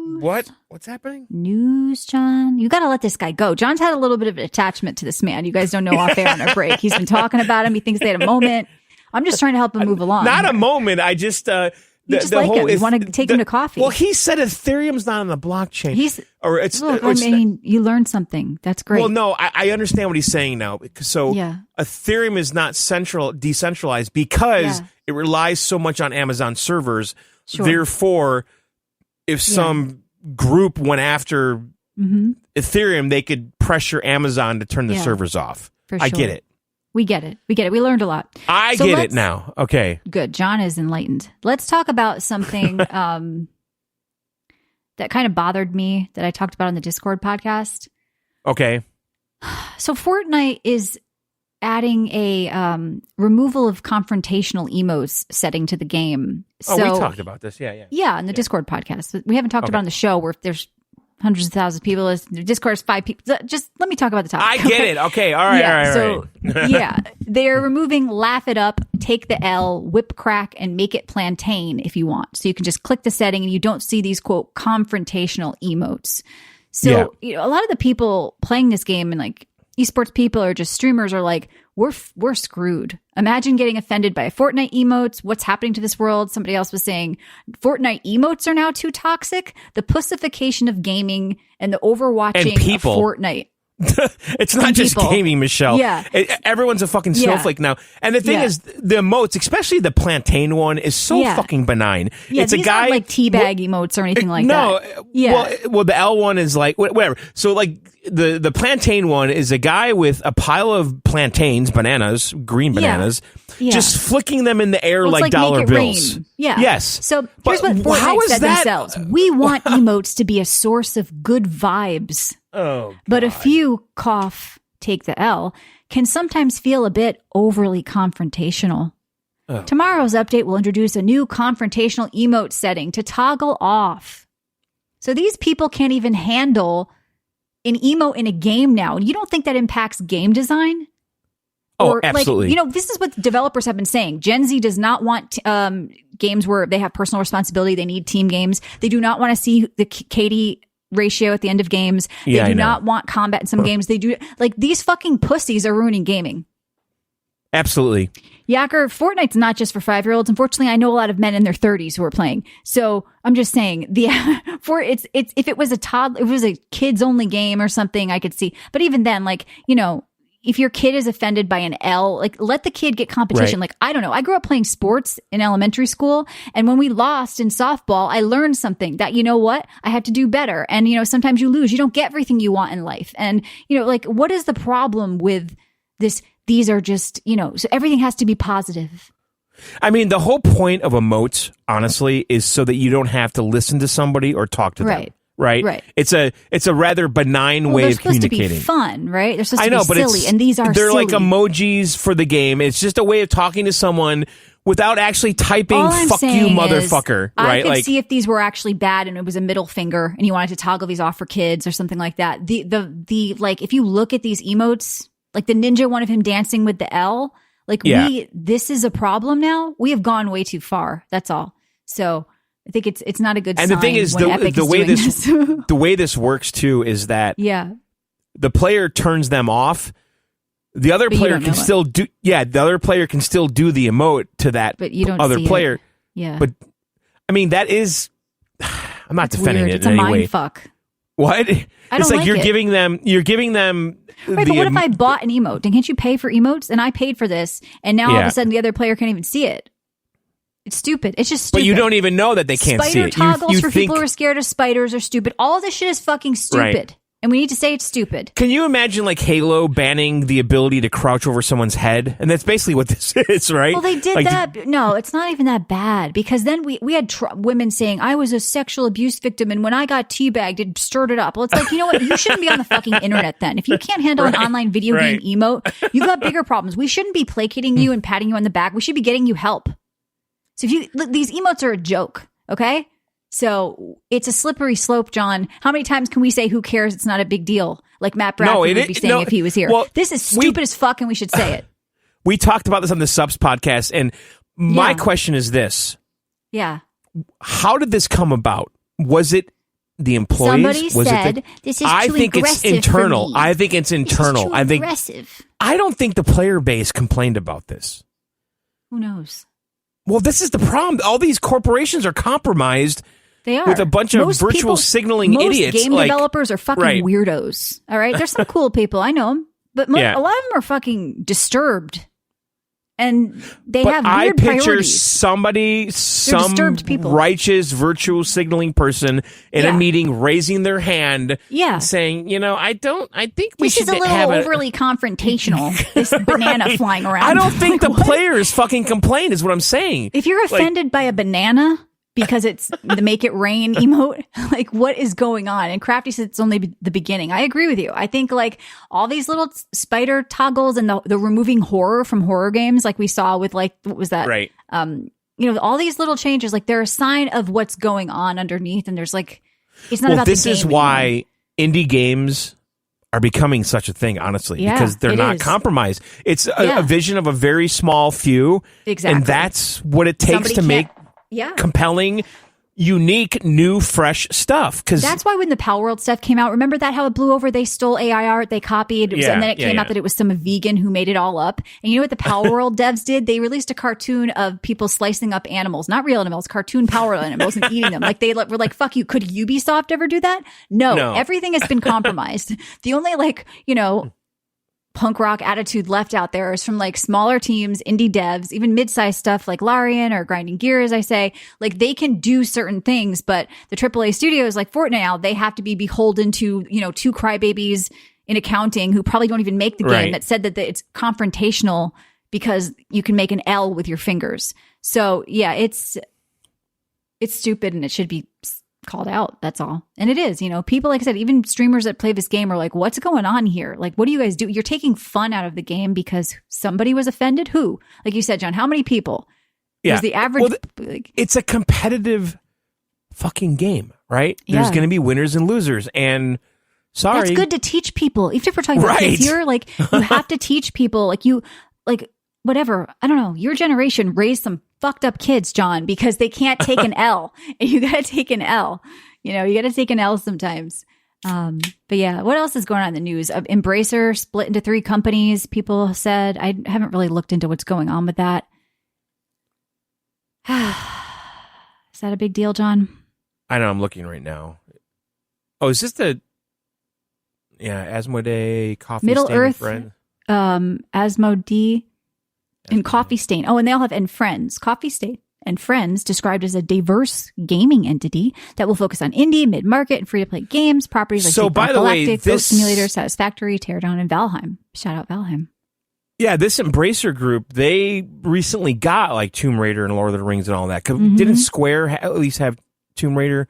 What's happening? News, John. You got to let this guy go. John's had a little bit of an attachment to this man. You guys don't know off air on our break. He's been talking about him. He thinks they had a moment. I'm just trying to help him move along. Not a moment. I just... you just like him. You want to take him to coffee. Well, he said Ethereum's not on the blockchain. You learned something. That's great. Well, no, I understand what he's saying now. So Ethereum is not decentralized because it relies so much on Amazon servers. Sure. Therefore, if some group went after Ethereum, they could pressure Amazon to turn the servers off. I get it. We get it. We learned a lot. I get it now. Okay. Good. John is enlightened. Let's talk about something that kind of bothered me that I talked about on the Discord podcast. Okay. So Fortnite is adding a removal of confrontational emotes setting to the game. We talked about this. Yeah, in the Discord podcast. We haven't talked about it on the show where there's hundreds of thousands of people. Discord's 5 people. Just let me talk about the topic. I get it. Okay. All right. So, they're removing laugh it up, take the L, whip crack, and make it plantain if you want. So you can just click the setting and you don't see these, quote, confrontational emotes. So, a lot of the people playing this game and like esports people or just streamers are like, we're screwed. Imagine getting offended by Fortnite emotes. What's happening to this world? Somebody else was saying Fortnite emotes are now too toxic. The pussification of gaming and the overwatching of Fortnite. It's not just gaming, Michelle. Yeah. Everyone's a fucking snowflake now. And the thing is, the emotes, especially the plantain one, is so fucking benign. Yeah, it's these a guy aren't like teabag emotes or anything like that. No. Yeah. Well, the L one is like, whatever. So like the plantain one is a guy with a pile of plantains, bananas, green bananas, just flicking them in the air like dollar bills. Rain. Yeah. Yes. So here's what Fortnite said themselves. We want emotes to be a source of good vibes. Oh, God. But a few, take the L, can sometimes feel a bit overly confrontational. Oh. Tomorrow's update will introduce a new confrontational emote setting to toggle off. So these people can't even handle an emote in a game now. And you don't think that impacts game design? Oh, absolutely. This is what developers have been saying. Gen Z does not want games where they have personal responsibility. They need team games. They do not want to see the KD ratio at the end of games. They do not want combat in some games. They do these fucking pussies are ruining gaming. Absolutely. Yacker, Fortnite's not just for 5-year-olds. Unfortunately, I know a lot of men in their 30s who are playing. So I'm just saying it's if it was a kids only game or something, I could see. But even then, if your kid is offended by an L, let the kid get competition. Right. I don't know. I grew up playing sports in elementary school. And when we lost in softball, I learned something that, you know what? I had to do better. And, sometimes you lose. You don't get everything you want in life. And, what is the problem with this? These are just, so everything has to be positive. I mean, the whole point of emotes, honestly, is so that you don't have to listen to somebody or talk to them. Right. It's a rather benign way of communicating. They're supposed to be fun, right? They're supposed to be silly, and these are they're silly. Like emojis for the game. It's just a way of talking to someone without actually typing "fuck you, motherfucker." Right? I could see if these were actually bad and it was a middle finger, and you wanted to toggle these off for kids or something like that. The if you look at these emotes, like the ninja one of him dancing with the L, this is a problem now. We have gone way too far. That's all. So I think it's not a good sign. And the thing is, the way this works too is that the player turns them off. The other player can still do the other player can still do the emote to that other player. Yeah. But I mean that is I'm not defending it it's in any way. way. It's a mind fuck. What? It's like you're it. giving them Right, but what if I bought an emote? And can't you pay for emotes? And I paid for this, and now all of a sudden the other player can't even see it. It's stupid. It's just stupid. But you don't even know that they can't see it. Spider toggles for people who are scared of spiders are stupid. All of this shit is fucking stupid. Right. And we need to say it's stupid. Can you imagine Halo banning the ability to crouch over someone's head? And that's basically what this is, right? Well, they did that. No, it's not even that bad. Because then we had women saying, I was a sexual abuse victim, and when I got teabagged, it stirred it up. Well, it's you know what? You shouldn't be on the fucking internet then. If you can't handle an online video game emote, you've got bigger problems. We shouldn't be placating you and patting you on the back. We should be getting you help. So these emotes are a joke, okay? So it's a slippery slope, John. How many times can we say, who cares? It's not a big deal. Like Matt Bradford would be saying if he was here. Well, this is stupid as fuck and we should say it. We talked about this on the Subs podcast. And my question is this. Yeah. How did this come about? Was it the employees? Somebody said, this is too aggressive. I think it's internal. I think it's internal. This is too aggressive. I don't think the player base complained about this. Who knows? Well, this is the problem. All these corporations are compromised. They are. With a bunch of virtual signaling idiots. Most game developers are fucking weirdos. All right? There's some cool people. I know them. But a lot of them are fucking disturbed. And they have weird priorities. Some righteous virtual signaling person in a meeting raising their hand saying, I think we should have This is a little overly confrontational, this banana flying around. I don't think the players fucking complain is what I'm saying. If you're offended by a banana because it's the make it rain emote, what is going on? And Crafty said it's only the beginning. I agree with you. I think all these little spider toggles and the removing horror from horror games, like we saw with what was that? Right. All these little changes, they're a sign of what's going on underneath. And there's it's not about this the game is why indie games are becoming such a thing, honestly, because they're not compromised. It's a vision of a very small few. Exactly. And that's what it takes to make compelling, unique, new, fresh stuff. Because that's why when the Power World stuff came out, remember that how it blew over? They stole AI art, they copied, and then it came out that it was some vegan who made it all up. And you know what the Power World devs did? They released a cartoon of people slicing up animals, not real animals, cartoon Power animals, and eating them. Like they were like, "Fuck you." Could Ubisoft ever do that? No. Everything has been compromised. The only punk rock attitude left out there is from like smaller teams, indie devs, even mid-sized stuff like Larian or Grinding Gear, as I say. Like they can do certain things, but the AAA studios like Fortnite now, they have to be beholden to, two crybabies in accounting who probably don't even make the game that said that it's confrontational because you can make an L with your fingers. So yeah, it's stupid and it should be called out. That's all. And it is, people, like I said, even streamers that play this game are like, what's going on here? Like, what do you guys do? You're taking fun out of the game because somebody was offended. Who? Like you said, John, how many people? Yeah. The average. Well, it's a competitive fucking game, right? Yeah. There's going to be winners and losers. And sorry. That's good to teach people. Even if we're talking about kids here, like you have to teach people whatever. I don't know. Your generation raised some fucked up kids, John, because they can't take an L. And you got to take an L. You got to take an L sometimes. But yeah, what else is going on in the news? Embracer split into 3 companies. People said, I haven't really looked into what's going on with that. Is that a big deal, John? I know. I'm looking right now. Oh, is this Asmodee, Coffee Middle Stain, Earth, Friend? Asmodee. And Coffee Stain. Oh, and they all have and Friends. Coffee Stain and Friends described as a diverse gaming entity that will focus on indie, mid-market, and free-to-play games. Properties like Galactic, Goat Simulator, Satisfactory, Teardown, and Valheim. Shout out Valheim. Yeah, this Embracer group, they recently got like Tomb Raider and Lord of the Rings and all that. Didn't Square at least have Tomb Raider?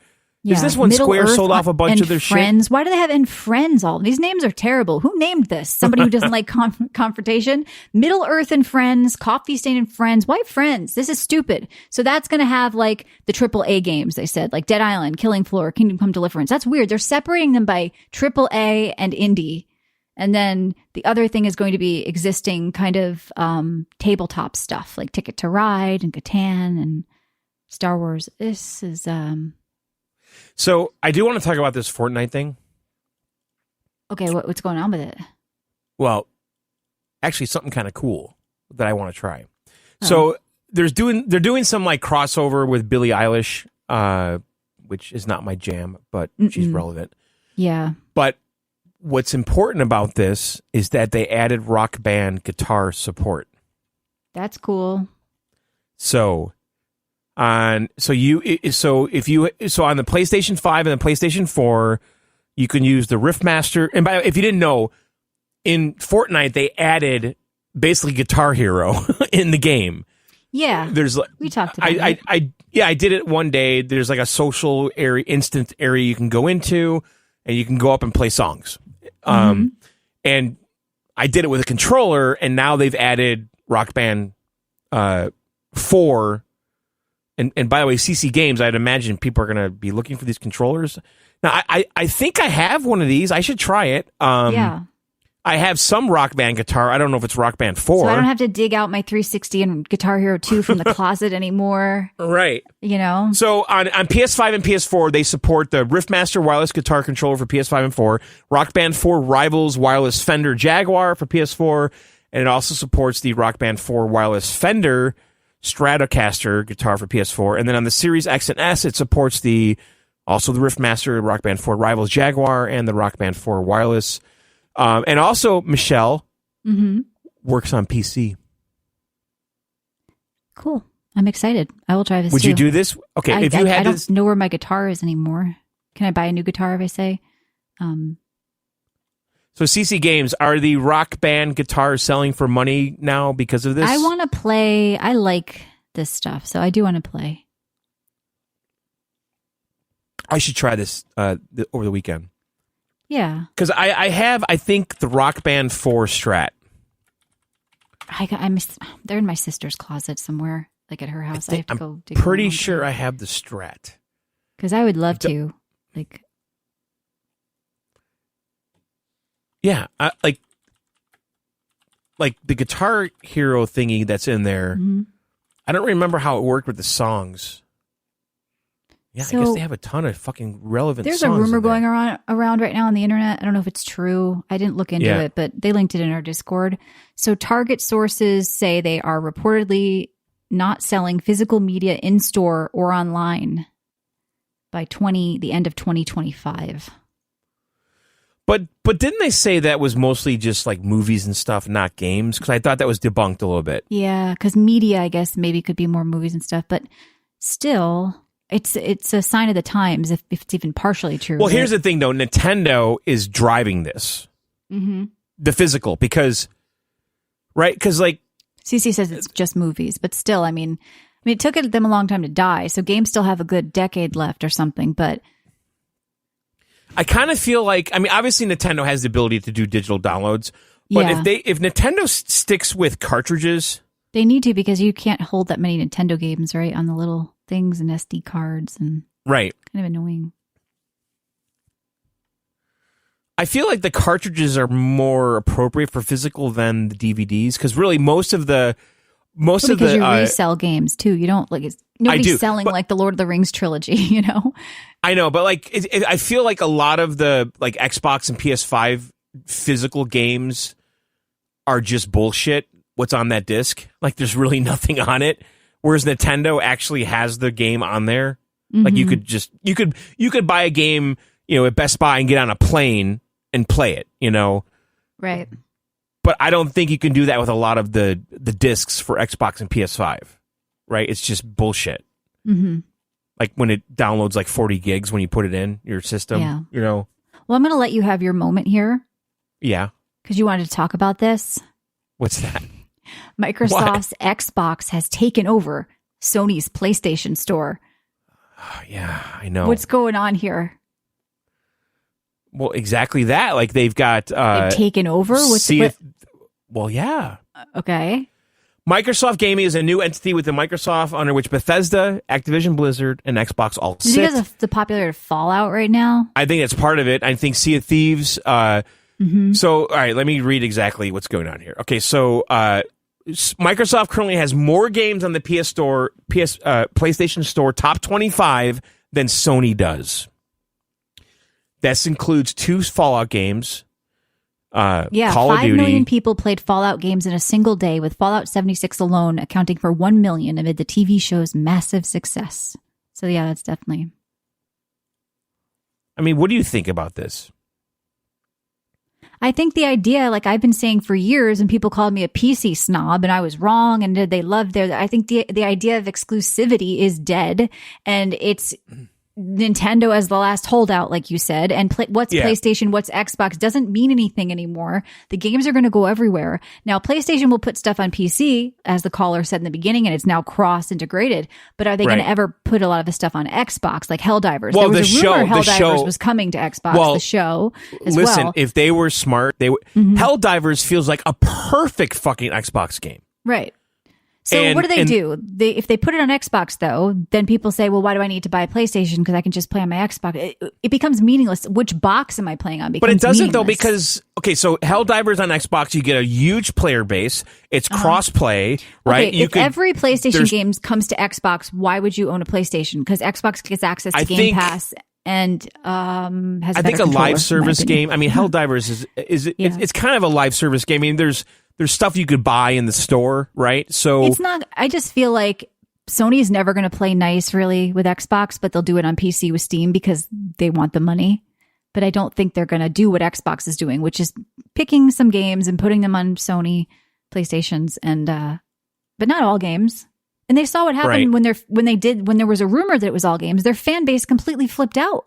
Yeah. Is this when Square sold off a bunch of their Friends? shit? Why do they have in Friends? All these names are terrible. Who named this? Somebody who doesn't like confrontation? Middle Earth and Friends, Coffee Stain and Friends. Why Friends? This is stupid. So that's going to have like the AAA games, they said, like Dead Island, Killing Floor, Kingdom Come Deliverance. That's weird. They're separating them by AAA and indie. And then the other thing is going to be existing kind of tabletop stuff like Ticket to Ride and Catan and Star Wars. This is... So I do want to talk about this Fortnite thing. Okay, what's going on with it? Well, actually, something kind of cool that I want to try. Oh. So they're doing some like crossover with Billie Eilish, which is not my jam, but she's relevant. Yeah. But what's important about this is that they added Rock Band guitar support. That's cool. So on the PlayStation 5 and the PlayStation 4, you can use the Riffmaster. And if you didn't know, in Fortnite they added basically Guitar Hero in the game. Yeah, we talked about it. I did it one day. There's like a social area, instant area you can go into, and you can go up and play songs. And I did it with a controller, and now they've added Rock Band 4. And by the way, CC Games, I'd imagine people are going to be looking for these controllers. Now, I think I have one of these. I should try it. Yeah. I have some Rock Band guitar. I don't know if it's Rock Band 4. So I don't have to dig out my 360 and Guitar Hero 2 from the closet anymore. Right. So on PS5 and PS4, they support the Riffmaster wireless guitar controller for PS5 and 4, Rock Band 4 Rivals wireless Fender Jaguar for PS4, and it also supports the Rock Band 4 wireless Fender Stratocaster guitar for PS4, and then on the Series X and S, it supports also the Riffmaster Rock Band 4 Rivals Jaguar and the Rock Band 4 wireless. And also, Michelle works on PC. Cool. I'm excited. I will try this. Would you do this? Okay, I don't know where my guitar is anymore. Can I buy a new guitar if I say? So CC Games, are the Rock Band guitars selling for money now because of this? I want to play. I like this stuff, so I do want to play. I should try this over the weekend. Yeah. Because I have, I think, the Rock Band 4 Strat. They're in my sister's closet somewhere, like at her house. I have to go dig I'm pretty sure I have the Strat. Because I would love to. Yeah, like the Guitar Hero thingy that's in there. I don't remember how it worked with the songs. Yeah, so, I guess they have a ton of fucking relevant songs. There's a rumor going around right now on the internet. I don't know if it's true. I didn't look into it, but they linked it in our Discord. So Target sources say they are reportedly not selling physical media in-store or online by the end of 2025. But didn't they say that was mostly just like movies and stuff, not games? Because I thought that was debunked a little bit. Yeah, because media, I guess, maybe could be more movies and stuff. But still, it's a sign of the times if it's even partially true. Well, here's the thing, though. Nintendo is driving this. Mm-hmm. The physical. Because, right? Because, like... CC says it's just movies. But still, I mean, it took them a long time to die. So games still have a good decade left or something. But... I kind of feel like, I mean, obviously Nintendo has the ability to do digital downloads, but if Nintendo sticks with cartridges, they need to, because you can't hold that many Nintendo games, right, on the little things and SD cards, and right, kind of annoying. I feel like the cartridges are more appropriate for physical than the DVDs, because really most of the because you resell games too. You don't nobody's selling like the Lord of the Rings trilogy, you know. I know, but like I feel like a lot of the like Xbox and PS5 physical games are just bullshit. What's on that disc? Like there's really nothing on it. Whereas Nintendo actually has the game on there. Mm-hmm. Like you could buy a game, at Best Buy and get on a plane and play it, Right. But I don't think you can do that with a lot of the discs for Xbox and PS5, right? It's just bullshit. Mm-hmm. Like when it downloads like 40 gigs when you put it in your system, Well, I'm going to let you have your moment here. Yeah. Because you wanted to talk about this. What's that? Microsoft's Xbox has taken over Sony's PlayStation Store. Oh, yeah, I know. What's going on here? Well, exactly that. Like they've got... they've taken over? Well, yeah. Okay. Microsoft Gaming is a new entity within Microsoft under which Bethesda, Activision Blizzard, and Xbox all sit. Because of the popularity of Fallout right now? I think that's part of it. I think Sea of Thieves. So, all right, let me read exactly what's going on here. Okay, so Microsoft currently has more games on the PlayStation Store top 25 than Sony does. This includes 2 Fallout games. Call of Duty. 5 million people played Fallout games in a single day, with Fallout 76 alone accounting for 1 million amid the TV show's massive success. So yeah, that's definitely... I mean, what do you think about this? I think the idea, like I've been saying for years, and people called me a PC snob, and I was wrong, and they loved I think the idea of exclusivity is dead, and it's... Nintendo as the last holdout, like you said, and PlayStation, what's Xbox doesn't mean anything anymore. The games are going to go everywhere. Now, PlayStation will put stuff on PC, as the caller said in the beginning, and it's now cross-integrated. But are they going to ever put a lot of the stuff on Xbox, like Helldivers? Well, there was a rumor Helldivers was coming to Xbox, the show as well. Listen, if they were smart, Helldivers feels like a perfect fucking Xbox game. Right. So what do they do? If they put it on Xbox, though, then people say, well, why do I need to buy a PlayStation? Because I can just play on my Xbox. It becomes meaningless. Which box am I playing on? But it doesn't, though, because, okay, so Helldivers on Xbox, you get a huge player base. It's cross-play, right? Okay, if every PlayStation game comes to Xbox, why would you own a PlayStation? Because Xbox gets access to Game Pass and has I think a live service game. I mean, Helldivers it's kind of a live service game. I mean, there's stuff you could buy in the store, right? So it's not. I just feel like Sony's never going to play nice, really, with Xbox, but they'll do it on PC with Steam because they want the money. But I don't think they're going to do what Xbox is doing, which is picking some games and putting them on Sony PlayStations, and but not all games. And they saw what happened when there was a rumor that it was all games. Their fan base completely flipped out.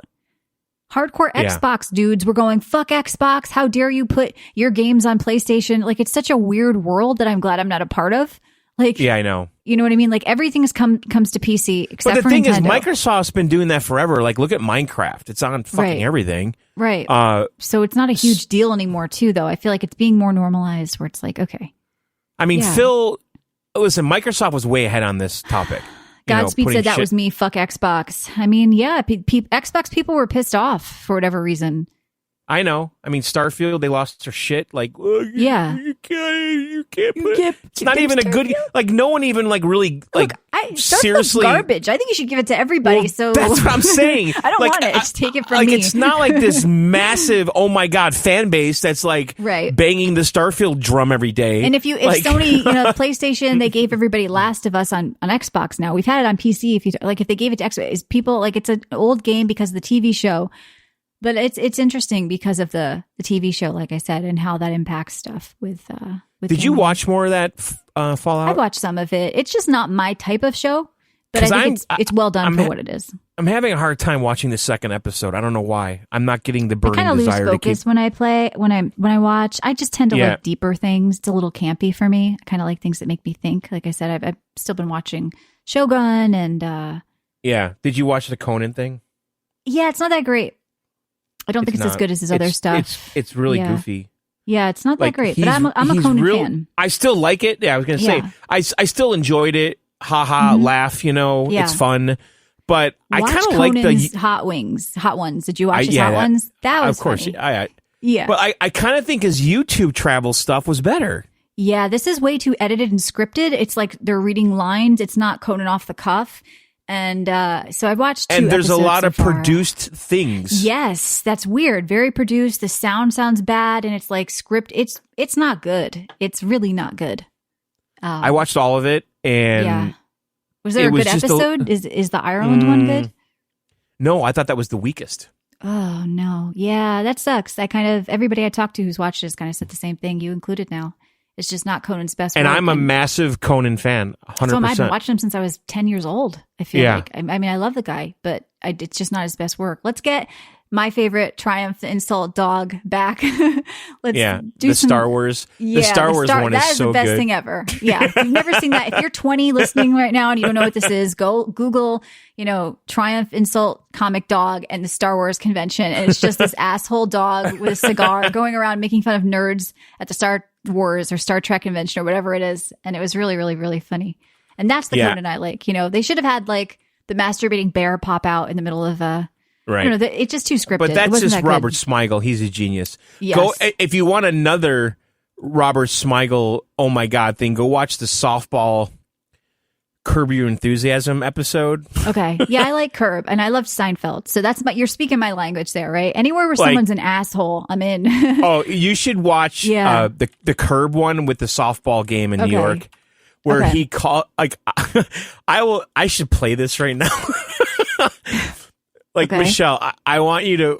Hardcore Xbox dudes were going, fuck Xbox. How dare you put your games on PlayStation? Like, it's such a weird world that I'm glad I'm not a part of. Like, yeah, I know. You know what I mean? Like, everything comes to PC except for Nintendo. But the thing is, Microsoft's been doing that forever. Like, look at Minecraft. It's on fucking everything. Right. So it's not a huge deal anymore, too, though. I feel like it's being more normalized where it's like, okay. I mean, Phil, listen, Microsoft was way ahead on this topic. Godspeed said that was me. Fuck Xbox. I mean, yeah, Xbox people were pissed off for whatever reason. I know. I mean, Starfield, they lost their shit. Like, oh, you can't put. It's not even a good. Like, no one even like really like. Look, seriously, garbage. I think you should give it to everybody. Well, so that's what I'm saying. I don't want it. Just take it from me. Like, it's not like this massive. Oh my god, fan base that's like banging the Starfield drum every day. And if Sony, PlayStation, they gave everybody Last of Us on Xbox. Now we've had it on PC. If they gave it to Xbox, is people like it's an old game because of the TV show. But it's interesting because of the TV show, like I said, and how that impacts stuff with Did you watch more of that Fallout? I watched some of it. It's just not my type of show, but I think it's well done for what it is. I'm having a hard time watching the second episode. I don't know why. I'm not getting the burning desire to keep. I kind of lose focus when I watch. I just tend to like deeper things. It's a little campy for me. I kind of like things that make me think. Like I said, I've still been watching Shogun and Did you watch the Conan thing? Yeah, it's not that great. I don't think it's as good as his other stuff. It's really goofy. Yeah, it's not that great, but I'm a Conan fan. I still like it. Yeah, I was going to say, I still enjoyed it. Laugh, it's fun. But I kind of like the Hot Ones. Did you watch his Hot Ones? That was of course. Funny. Yeah. But I kind of think his YouTube travel stuff was better. Yeah, this is way too edited and scripted. It's like they're reading lines. It's not Conan off the cuff. And so I've watched 2 and there's a lot so of produced things. Yes, that's weird. Very produced. The sound sounds bad, and it's like script. It's not good. It's really not good. I watched all of it, and was there a good episode? Is the Ireland one good? No, I thought that was the weakest. Oh no, yeah, that sucks. Everybody I talked to who's watched this kind of said the same thing. You included now. It's just not Conan's best work. And I'm a massive Conan fan, 100%. So I've been watching him since I was 10 years old, I feel like. I mean, I love the guy, but it's just not his best work. Let's get my favorite Triumph Insult dog back. Let's do Star Wars. The Star Wars one is so good. That is the best thing ever. Yeah. If you've never seen that, if you're 20 listening right now and you don't know what this is, go Google, Triumph Insult comic dog and the Star Wars convention. And it's just this asshole dog with a cigar going around making fun of nerds at the Star Wars or Star Trek convention or whatever it is. And it was really, really, really funny. And that's the Conan I like. They should have had like the masturbating bear pop out in the middle of right. I don't know, it's just too scripted. But that's just Robert Smigel. He's a genius. Yes. Go if you want another Robert Smigel, oh my god thing, go watch the softball Curb Your Enthusiasm episode. Okay. Yeah, I like Curb and I love Seinfeld. So you're speaking my language there, right? Anywhere where someone's an asshole, I'm in. Oh, you should watch the Curb one with the softball game in New York where he called I should play this right now. Michelle, I want you to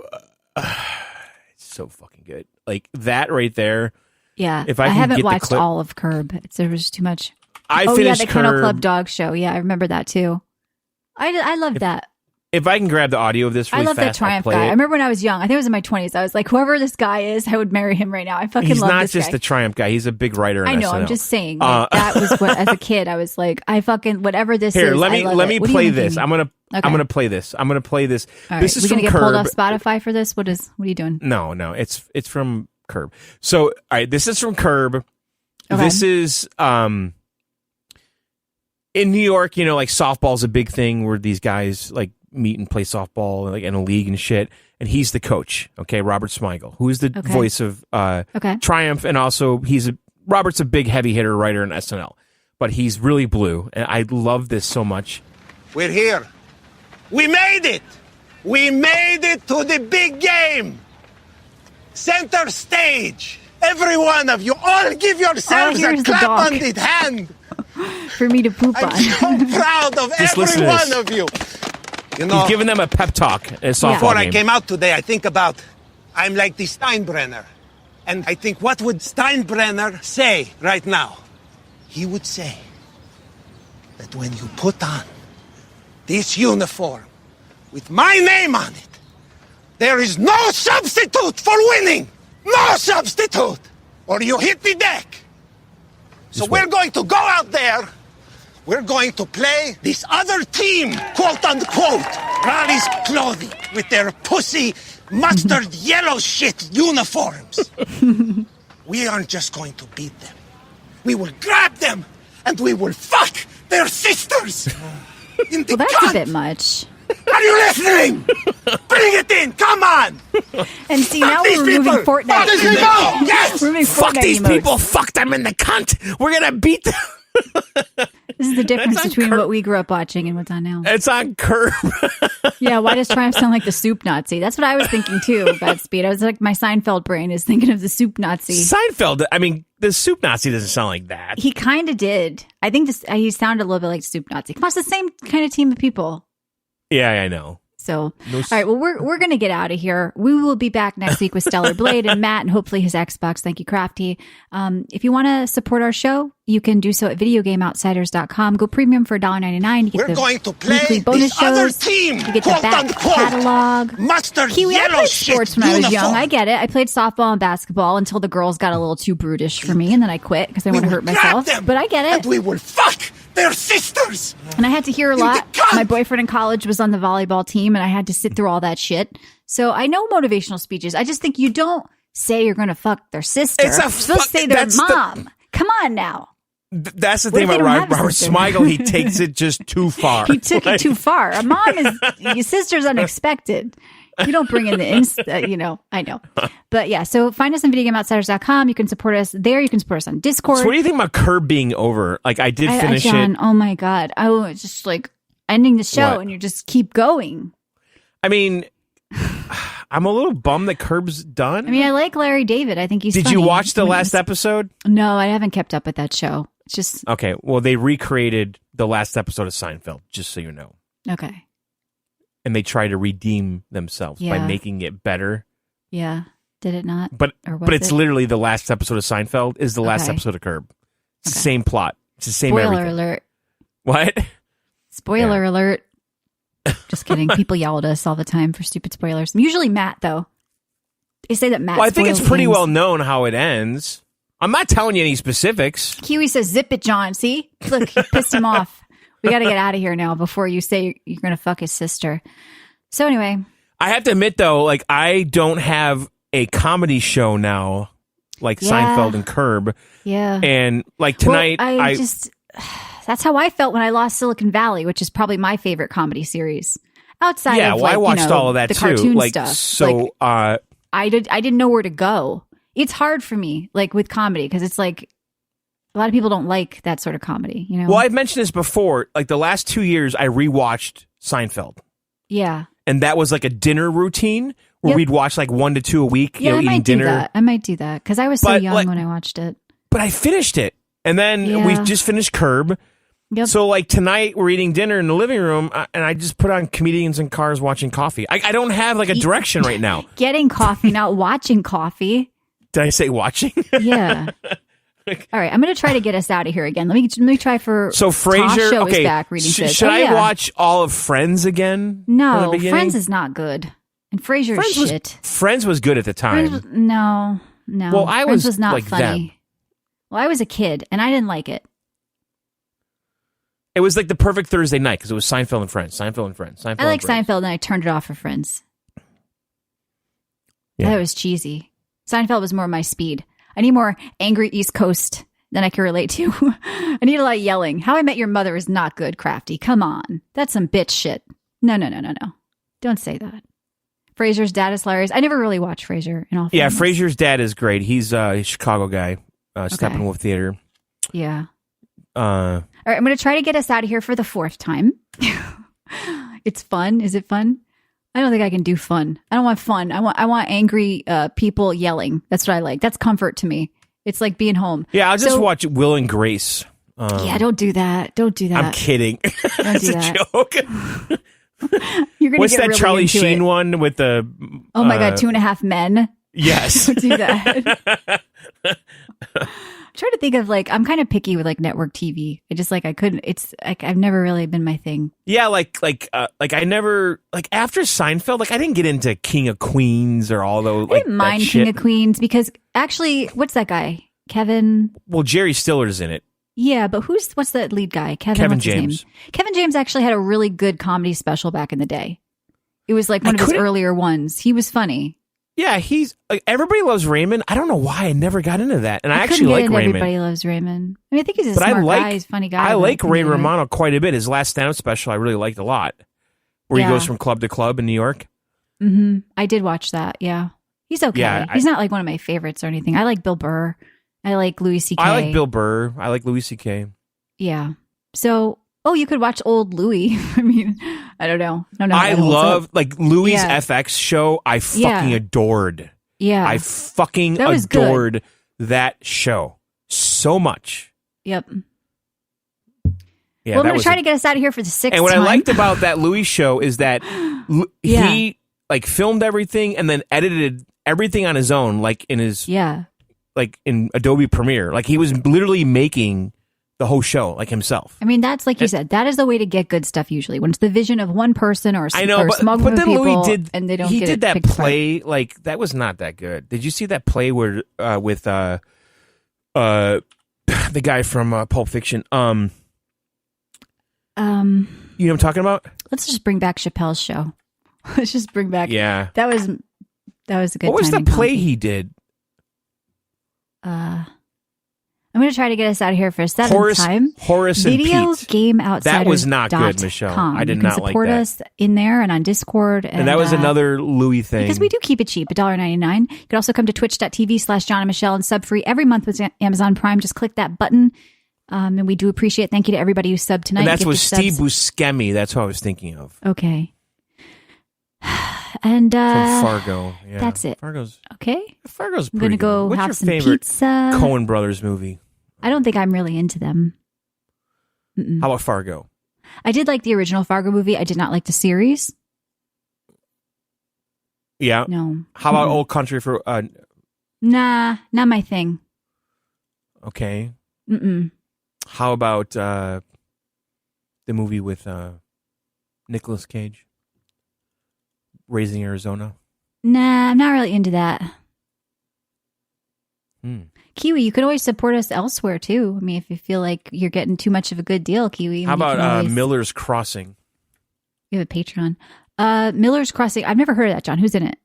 it's so fucking good. Like that right there. Yeah. I haven't watched all of Curb. There was too much. Finished the Kennel Club dog show. Yeah, I remember that too. I loved that. If I can grab the audio of this really fast, I love that Triumph guy. I remember when I was young. I think it was in my 20s. I was like, whoever this guy is, I would marry him right now. I fucking love this guy. He's not just the Triumph guy. He's a big writer in I know. SNL. I'm just saying. That was what, as a kid, I was like, I fucking, whatever this Here, is, let me play this. I'm gonna play this. I'm gonna play this. All this right. is We're from gonna get pulled Curb. off Spotify for this? What are you doing? No. It's from Curb. So, all right, this is from Curb. Okay. This is in New York, like softball's a big thing where these guys like meet and play softball like in a league and shit. And he's the coach, okay, Robert Smigel, who is the voice of Triumph, and also Robert's a big heavy hitter writer in SNL, but he's really blue, and I love this so much. We're here. We made it. We made it to the big game. Center stage. Every one of you, all give yourselves a clap on the hand. For me to poop on. I'm so proud of every one of you. He's giving them a pep talk at a softball Before game. I came out today, I think about, I'm like the Steinbrenner. And I think, what would Steinbrenner say right now? He would say that when you put on this uniform with my name on it, there is no substitute for winning. No substitute. Or you hit the deck. So we're going to go out there. We're going to play this other team, quote unquote, Raleigh's clothing with their pussy mustard yellow shit uniforms. We aren't just going to beat them. We will grab them and we will fuck their sisters. Well, that's a bit much. Are you listening? Bring it in! Come on! And see, now we're removing Fortnite. Fuck these people! Yes! Fuck these people! Fuck them in the cunt! We're gonna beat them! This is the difference between what we grew up watching and what's on now. It's on Curb. Yeah, why does Triumph sound like the soup Nazi? That's what I was thinking too about Speed. I was like, my Seinfeld brain is thinking of the soup Nazi. Seinfeld, I mean, the soup Nazi doesn't sound like that. He kind of did. I think he sounded a little bit like soup Nazi. Come on, it's the same kind of team of people. Yeah, I know. So, all right, well, we're going to get out of here. We will be back next week with Stellar Blade and Matt and hopefully his Xbox. Thank you, Crafty. If you want to support our show, you can do so at videogameoutsiders.com. Go premium for $1.99. You get going to play weekly bonus the other shows. team, You get the back unquote. catalog. Mustard Kiwi, I yellow played shit sports when I was young. uniform. I get it. I played softball and basketball until the girls got a little too brutish for me, and then I quit because I want to hurt myself. But I get it. And we will fuck their sisters. And I had to hear a lot. My boyfriend in college was on the volleyball team, and I had to sit through all that shit. So I know motivational speeches. I just think you don't say you're going to fuck their sister. You're supposed to say their mom. Come on now. That's the thing about Robert Smigel. He takes it just too far. He took it too far. A mom is your sister's unexpected. You don't bring in the I know. But yeah, so find us on videogameoutsiders.com. You can support us there. You can support us on Discord. So what do you think about Curb being over? Like, I did finish John, it. Oh my God. It's just like ending the show and you just keep going. I mean, I'm a little bummed that Curb's done. I mean, I like Larry David. I think he's Did funny. you watch the last episode? No, I haven't kept up with that show. It's just... Okay, well, they recreated the last episode of Seinfeld, just so you know. Okay. And they try to redeem themselves by making it better. Yeah. Did it not? But it's literally the last episode of Seinfeld is the last episode of Curb. It's the same plot. It's the same everything. Spoiler alert. What? Spoiler alert. Just kidding. People yell at us all the time for stupid spoilers. Usually Matt, though. They say that Matt. Well, I think it's pretty well known how it ends. I'm not telling you any specifics. Kiwi says, zip it, John. See? Look, you pissed him off. We got to get out of here now before you say you're going to fuck his sister. So anyway. I have to admit, though, like, I don't have a comedy show now like Seinfeld and Curb. Yeah. And like tonight, I just... That's how I felt when I lost Silicon Valley, which is probably my favorite comedy series. Outside of I watched all of that the too. Cartoon like, stuff. So I didn't know where to go. It's hard for me, like with comedy, because it's like a lot of people don't like that sort of comedy, you know? Well, I've mentioned this before. Like the last 2 years, I rewatched Seinfeld. Yeah. And that was like a dinner routine where we'd watch like 1 to 2 a week, eating dinner. I might do that because I was so young when I watched it. But I finished it. And then we just finished Curb. Yep. So like tonight we're eating dinner in the living room and I just put on Comedians in Cars watching coffee. I don't have like a direction right now. Getting coffee, not watching coffee. Did I say watching? Yeah. All right, I'm going to try to get us out of here again. Let me try for... So Frasier, show is back reading should I watch all of Friends again? No, Friends is not good. And Frasier is shit. Friends was good at the time. No. Well, Friends was not like funny. Them. Well, I was a kid and I didn't like it. It was like the perfect Thursday night because it was Seinfeld and Friends. I like Seinfeld and I turned it off for Friends. Yeah. That was cheesy. Seinfeld was more my speed. I need more angry East Coast than I can relate to. I need a lot of yelling. How I Met Your Mother is not good, Crafty. Come on. That's some bitch shit. No. Don't say that. Frasier's dad is hilarious. I never really watched Frasier in all fairness. Yeah, Frasier's dad is great. He's a Chicago guy, Steppenwolf Theater. Yeah. All right, I'm going to try to get us out of here for the 4th time. It's fun. Is it fun? I don't think I can do fun. I don't want fun. I want angry people yelling. That's what I like. That's comfort to me. It's like being home. Yeah, I'll just watch Will and Grace. Don't do that. Don't do that. I'm kidding. That's a joke. You're gonna What's get that really Charlie into Sheen it. one with the... Oh my God, 2.5 Men? Yes. Don't do that. I'm trying to think of I'm kind of picky with network TV. I just I couldn't. It's I've never really been my thing. Yeah, I never after Seinfeld. I didn't get into King of Queens or all those. I didn't mind King of Queens because actually, what's that guy? Kevin. Well, Jerry Stiller's in it. Yeah, but what's the lead guy? Kevin James. Kevin James actually had a really good comedy special back in the day. It was one of his earlier ones. He was funny. Yeah, he's everybody loves Raymond. I don't know why I never got into that, and I actually like Raymond. Everybody loves Raymond. I mean, I think he's a smart guy. He's a funny guy. I like Ray Romano quite a bit. His last stand-up special I really liked a lot. where he goes from club to club in New York. Mm-hmm. I did watch that. Yeah, he's okay. He goes from club to club in New York. Mm-hmm. I did watch that. Yeah, he's okay. Yeah, he's not like one of my favorites or anything. I like Bill Burr. I like Louis C.K. I like Bill Burr. I like Louis C.K. Yeah. So, you could watch old Louis. I mean, I don't know. I love like Louis' FX show. I fucking adored. Yeah. I fucking adored that show so much. Yep. Yeah, well, I'm going to try to get us out of here for the sixth time. And what I liked about that Louis show is that he like filmed everything and then edited everything on his own, like in his like in Adobe Premiere. Like he was literally making the whole show like himself. I mean, that's like you said, that is the way to get good stuff usually. When it's the vision of one person or I know, or but small group then of people Louis did, and they don't he get did it that play apart. like that was not that good. Did you see that play where with the guy from Pulp Fiction? You know what I'm talking about? Let's just bring back Chappelle's show. Let's just bring back. Yeah, that was a good. What was the play he did? I'm going to try to get us out of here for a seventh time. Horace and Video Pete. Game Outsiders. That was not good, Michelle. I did not like that. Support us in there and on Discord. And that was another Louis thing. Because we do keep it cheap, $1.99. You can also come to twitch.tv/John and Michelle and sub free every month with Amazon Prime. Just click that button. And we do appreciate it. Thank you to everybody who subbed tonight. And that was Steve Buscemi. That's who I was thinking of. Okay. And from Fargo. Yeah. That's it. Fargo's okay. Fargo's I'm pretty gonna go good. have What's some your favorite pizza. Coen Brothers movie? I don't think I'm really into them. Mm-mm. How about Fargo? I did like the original Fargo movie. I did not like the series. Yeah. No. How about Old Country for? Nah, not my thing. Okay. Mm-mm. How about the movie with Nicolas Cage? Raising Arizona? Nah, I'm not really into that. Hmm. Kiwi, you could always support us elsewhere too. I mean, if you feel like you're getting too much of a good deal, Kiwi. How about Miller's Crossing? You have a Patreon. Miller's Crossing. I've never heard of that, John. Who's in it?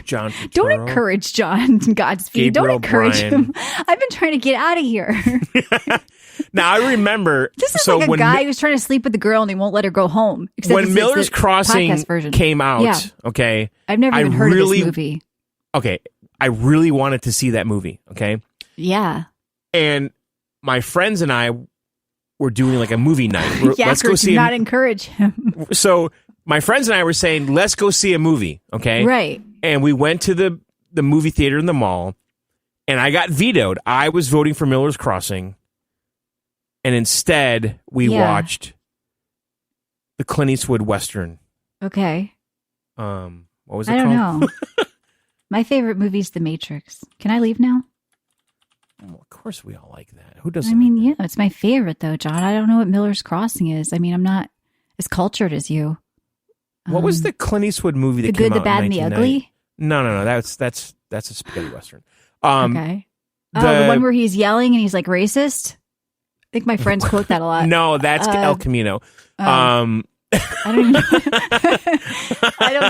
John Turturro. Don't encourage John Godspeed. Gabriel Don't encourage Bryan. him. I've been trying to get out of here. Now, I remember... This is like a guy who's trying to sleep with the girl and he won't let her go home. When Miller's Crossing came out, okay... I've never even heard of this movie. Okay, I really wanted to see that movie, okay? Yeah. And my friends and I were doing like a movie night. Let's go see do not encourage him. So my friends and I were saying, let's go see a movie, okay? Right. And we went to the movie theater in the mall, and I got vetoed. I was voting for Miller's Crossing, and instead we watched the Clint Eastwood Western. Okay. What was it called? I don't know. My favorite movie is The Matrix. Can I leave now? Well, of course we all like that. Who doesn't? I mean, yeah, it's my favorite though, John. I don't know what Miller's Crossing is. I mean, I'm not as cultured as you. What was the Clint Eastwood movie that The came Good, the out Bad, in and the 1990? Ugly? No. That's a spaghetti western. Okay. The one where he's yelling and he's like racist. I think my friends quote that a lot. No, that's El Camino. I don't even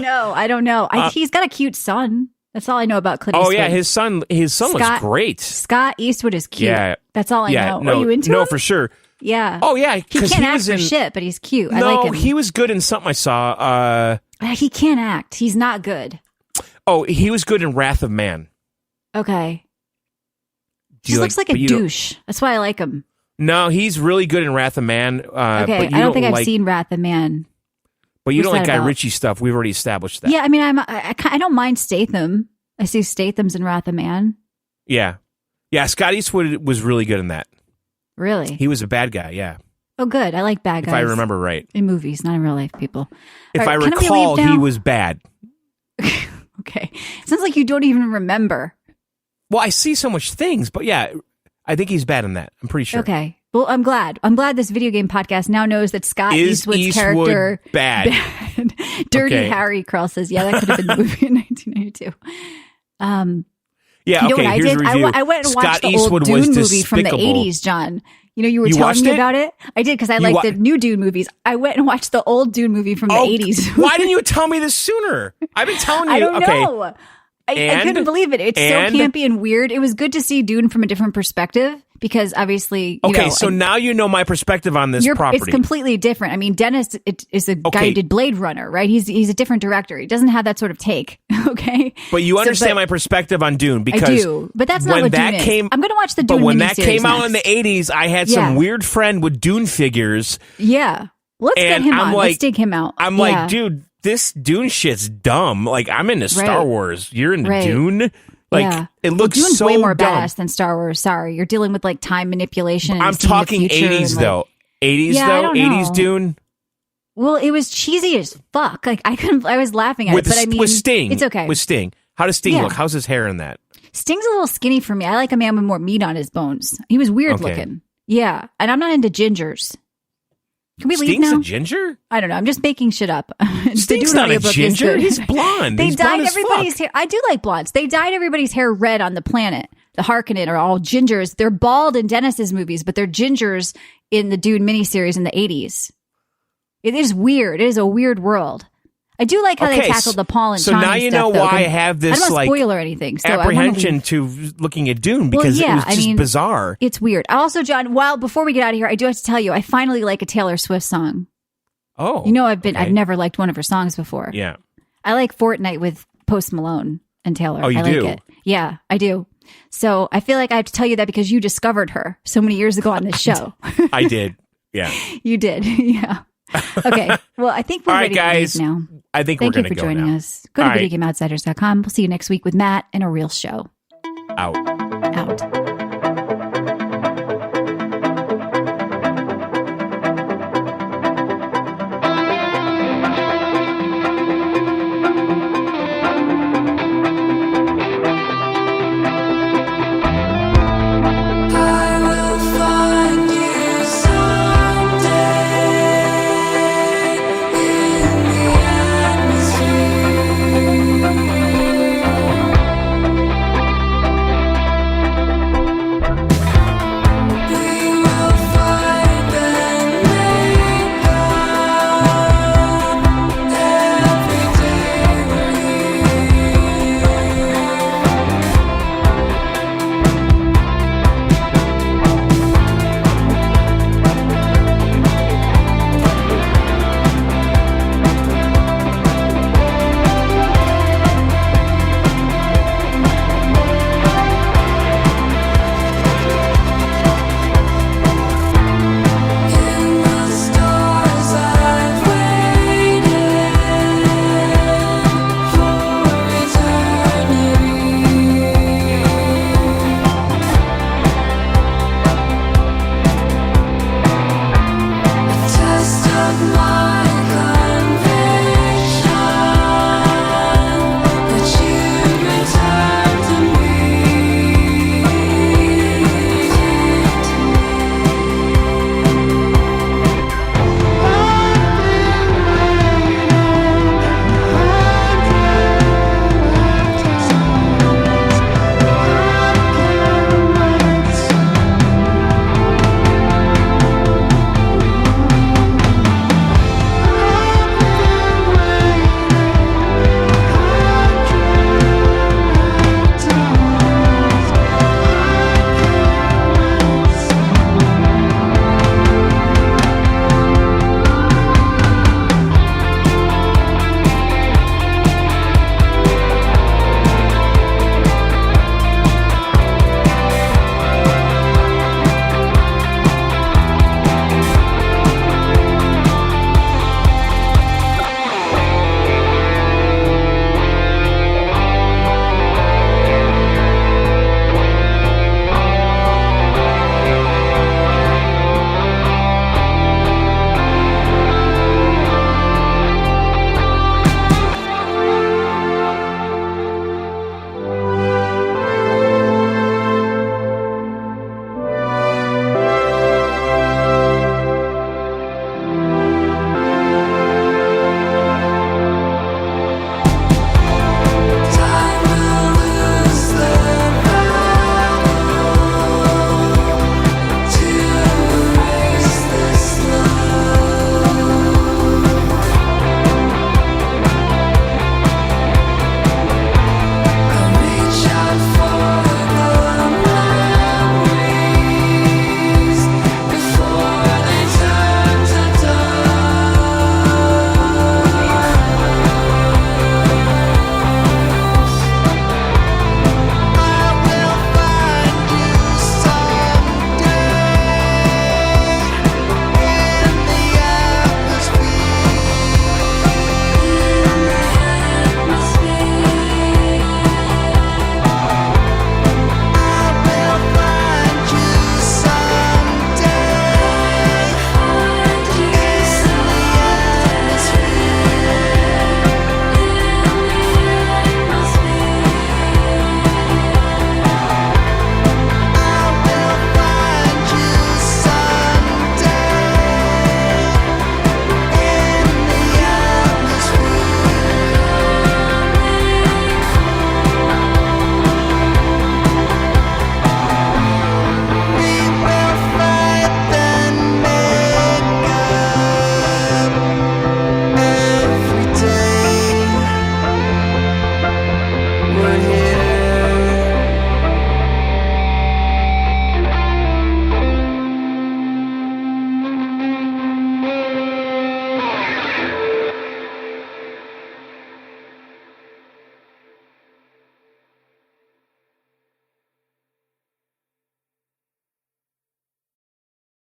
know. I don't know. He's got a cute son. That's all I know about Clint Eastwood. Oh yeah, his son was great. Scott Eastwood is cute. Yeah. That's all I know. No, Are you into him? No, for sure. Yeah. Oh yeah, he can't act for shit, but he's cute. I like him. He was good in something I saw. He can't act. He's not good. Oh, he was good in Wrath of Man. Okay. He looks like a douche. That's why I like him. No, he's really good in Wrath of Man. Okay, but I don't think I've seen Wrath of Man. But you don't like Guy Ritchie stuff. We've already established that. Yeah, I mean, I don't mind Statham. I see Statham's in Wrath of Man. Yeah. Yeah, Scott Eastwood was really good in that. Really? He was a bad guy, yeah. Oh, good. I like bad guys. If I remember right. In movies, not in real life, people. If I recall, he was bad. Okay. Sounds like you don't even remember. Well, I see so much things, but yeah, I think he's bad in that. I'm pretty sure. Okay. Well, I'm glad. I'm glad this video game podcast now knows that Scott Eastwood's character bad. Dirty Harry. Carl says, yeah, that could have been the movie in 1992. Yeah, you know okay, what I here's did? a review. I went and watched Scott the Eastwood old was Dune movie from the despicable. 80s, John. You know, you were telling me about it. I did because I like the new Dune movies. I went and watched the old Dune movie from the 80s. Why didn't you tell me this sooner? I've been telling you. I don't okay. know. I couldn't believe it. It's so campy and weird. It was good to see Dune from a different perspective because obviously, so now you know my perspective on this property. It's completely different. I mean, Dennis is a guy who did Blade Runner, right? He's a different director. He doesn't have that sort of take, okay? But you understand my perspective on Dune because I do, but that's not what Dune is. I'm going to watch the Dune. But when that came out in the 80s, I had some weird friend with Dune figures. Yeah, let's get him on. Let's dig him out. I'm like, dude, this Dune shit's dumb. Like, I'm into Star Wars. You're into Dune. Like, it looks Dune's so way more dumb. badass than Star Wars. Sorry, you're dealing with like time manipulation. And I'm talking 80s though. 80s though. 80s Dune. Well, it was cheesy as fuck. Like I was laughing at it, but I mean, with Sting, it's okay. With Sting, how does Sting look? How's his hair in that? Sting's a little skinny for me. I like a man with more meat on his bones. He was weird looking. Yeah, and I'm not into gingers. Can we leave now? Sting's a ginger? I don't know. I'm just making shit up. Sting's not a ginger. He's blonde. They dyed everybody's hair. I do like blondes. They dyed everybody's hair red on the planet. The Harkonnen are all gingers. They're bald in Dennis's movies, but they're gingers in the Dune miniseries in the 80s. It is weird. It is a weird world. I do like how they tackled the Paul and Chani now you know why I have this I don't want to spoil or anything. So apprehension to looking at Dune because it was just bizarre. It's weird. Also, John, before we get out of here, I do have to tell you, I finally like a Taylor Swift song. Oh, I've never liked one of her songs before. Yeah, I like Fortnite with Post Malone and Taylor. Oh, you do? Like it. Yeah, I do. So I feel like I have to tell you that because you discovered her so many years ago on this show. I did. Yeah, you did. Yeah. Okay. Well, I think we're ready guys, to leave now. I think we're going to go now. Thank you for joining us. Go to VideoGameOutsiders.com. We'll see you next week with Matt and a real show. Out.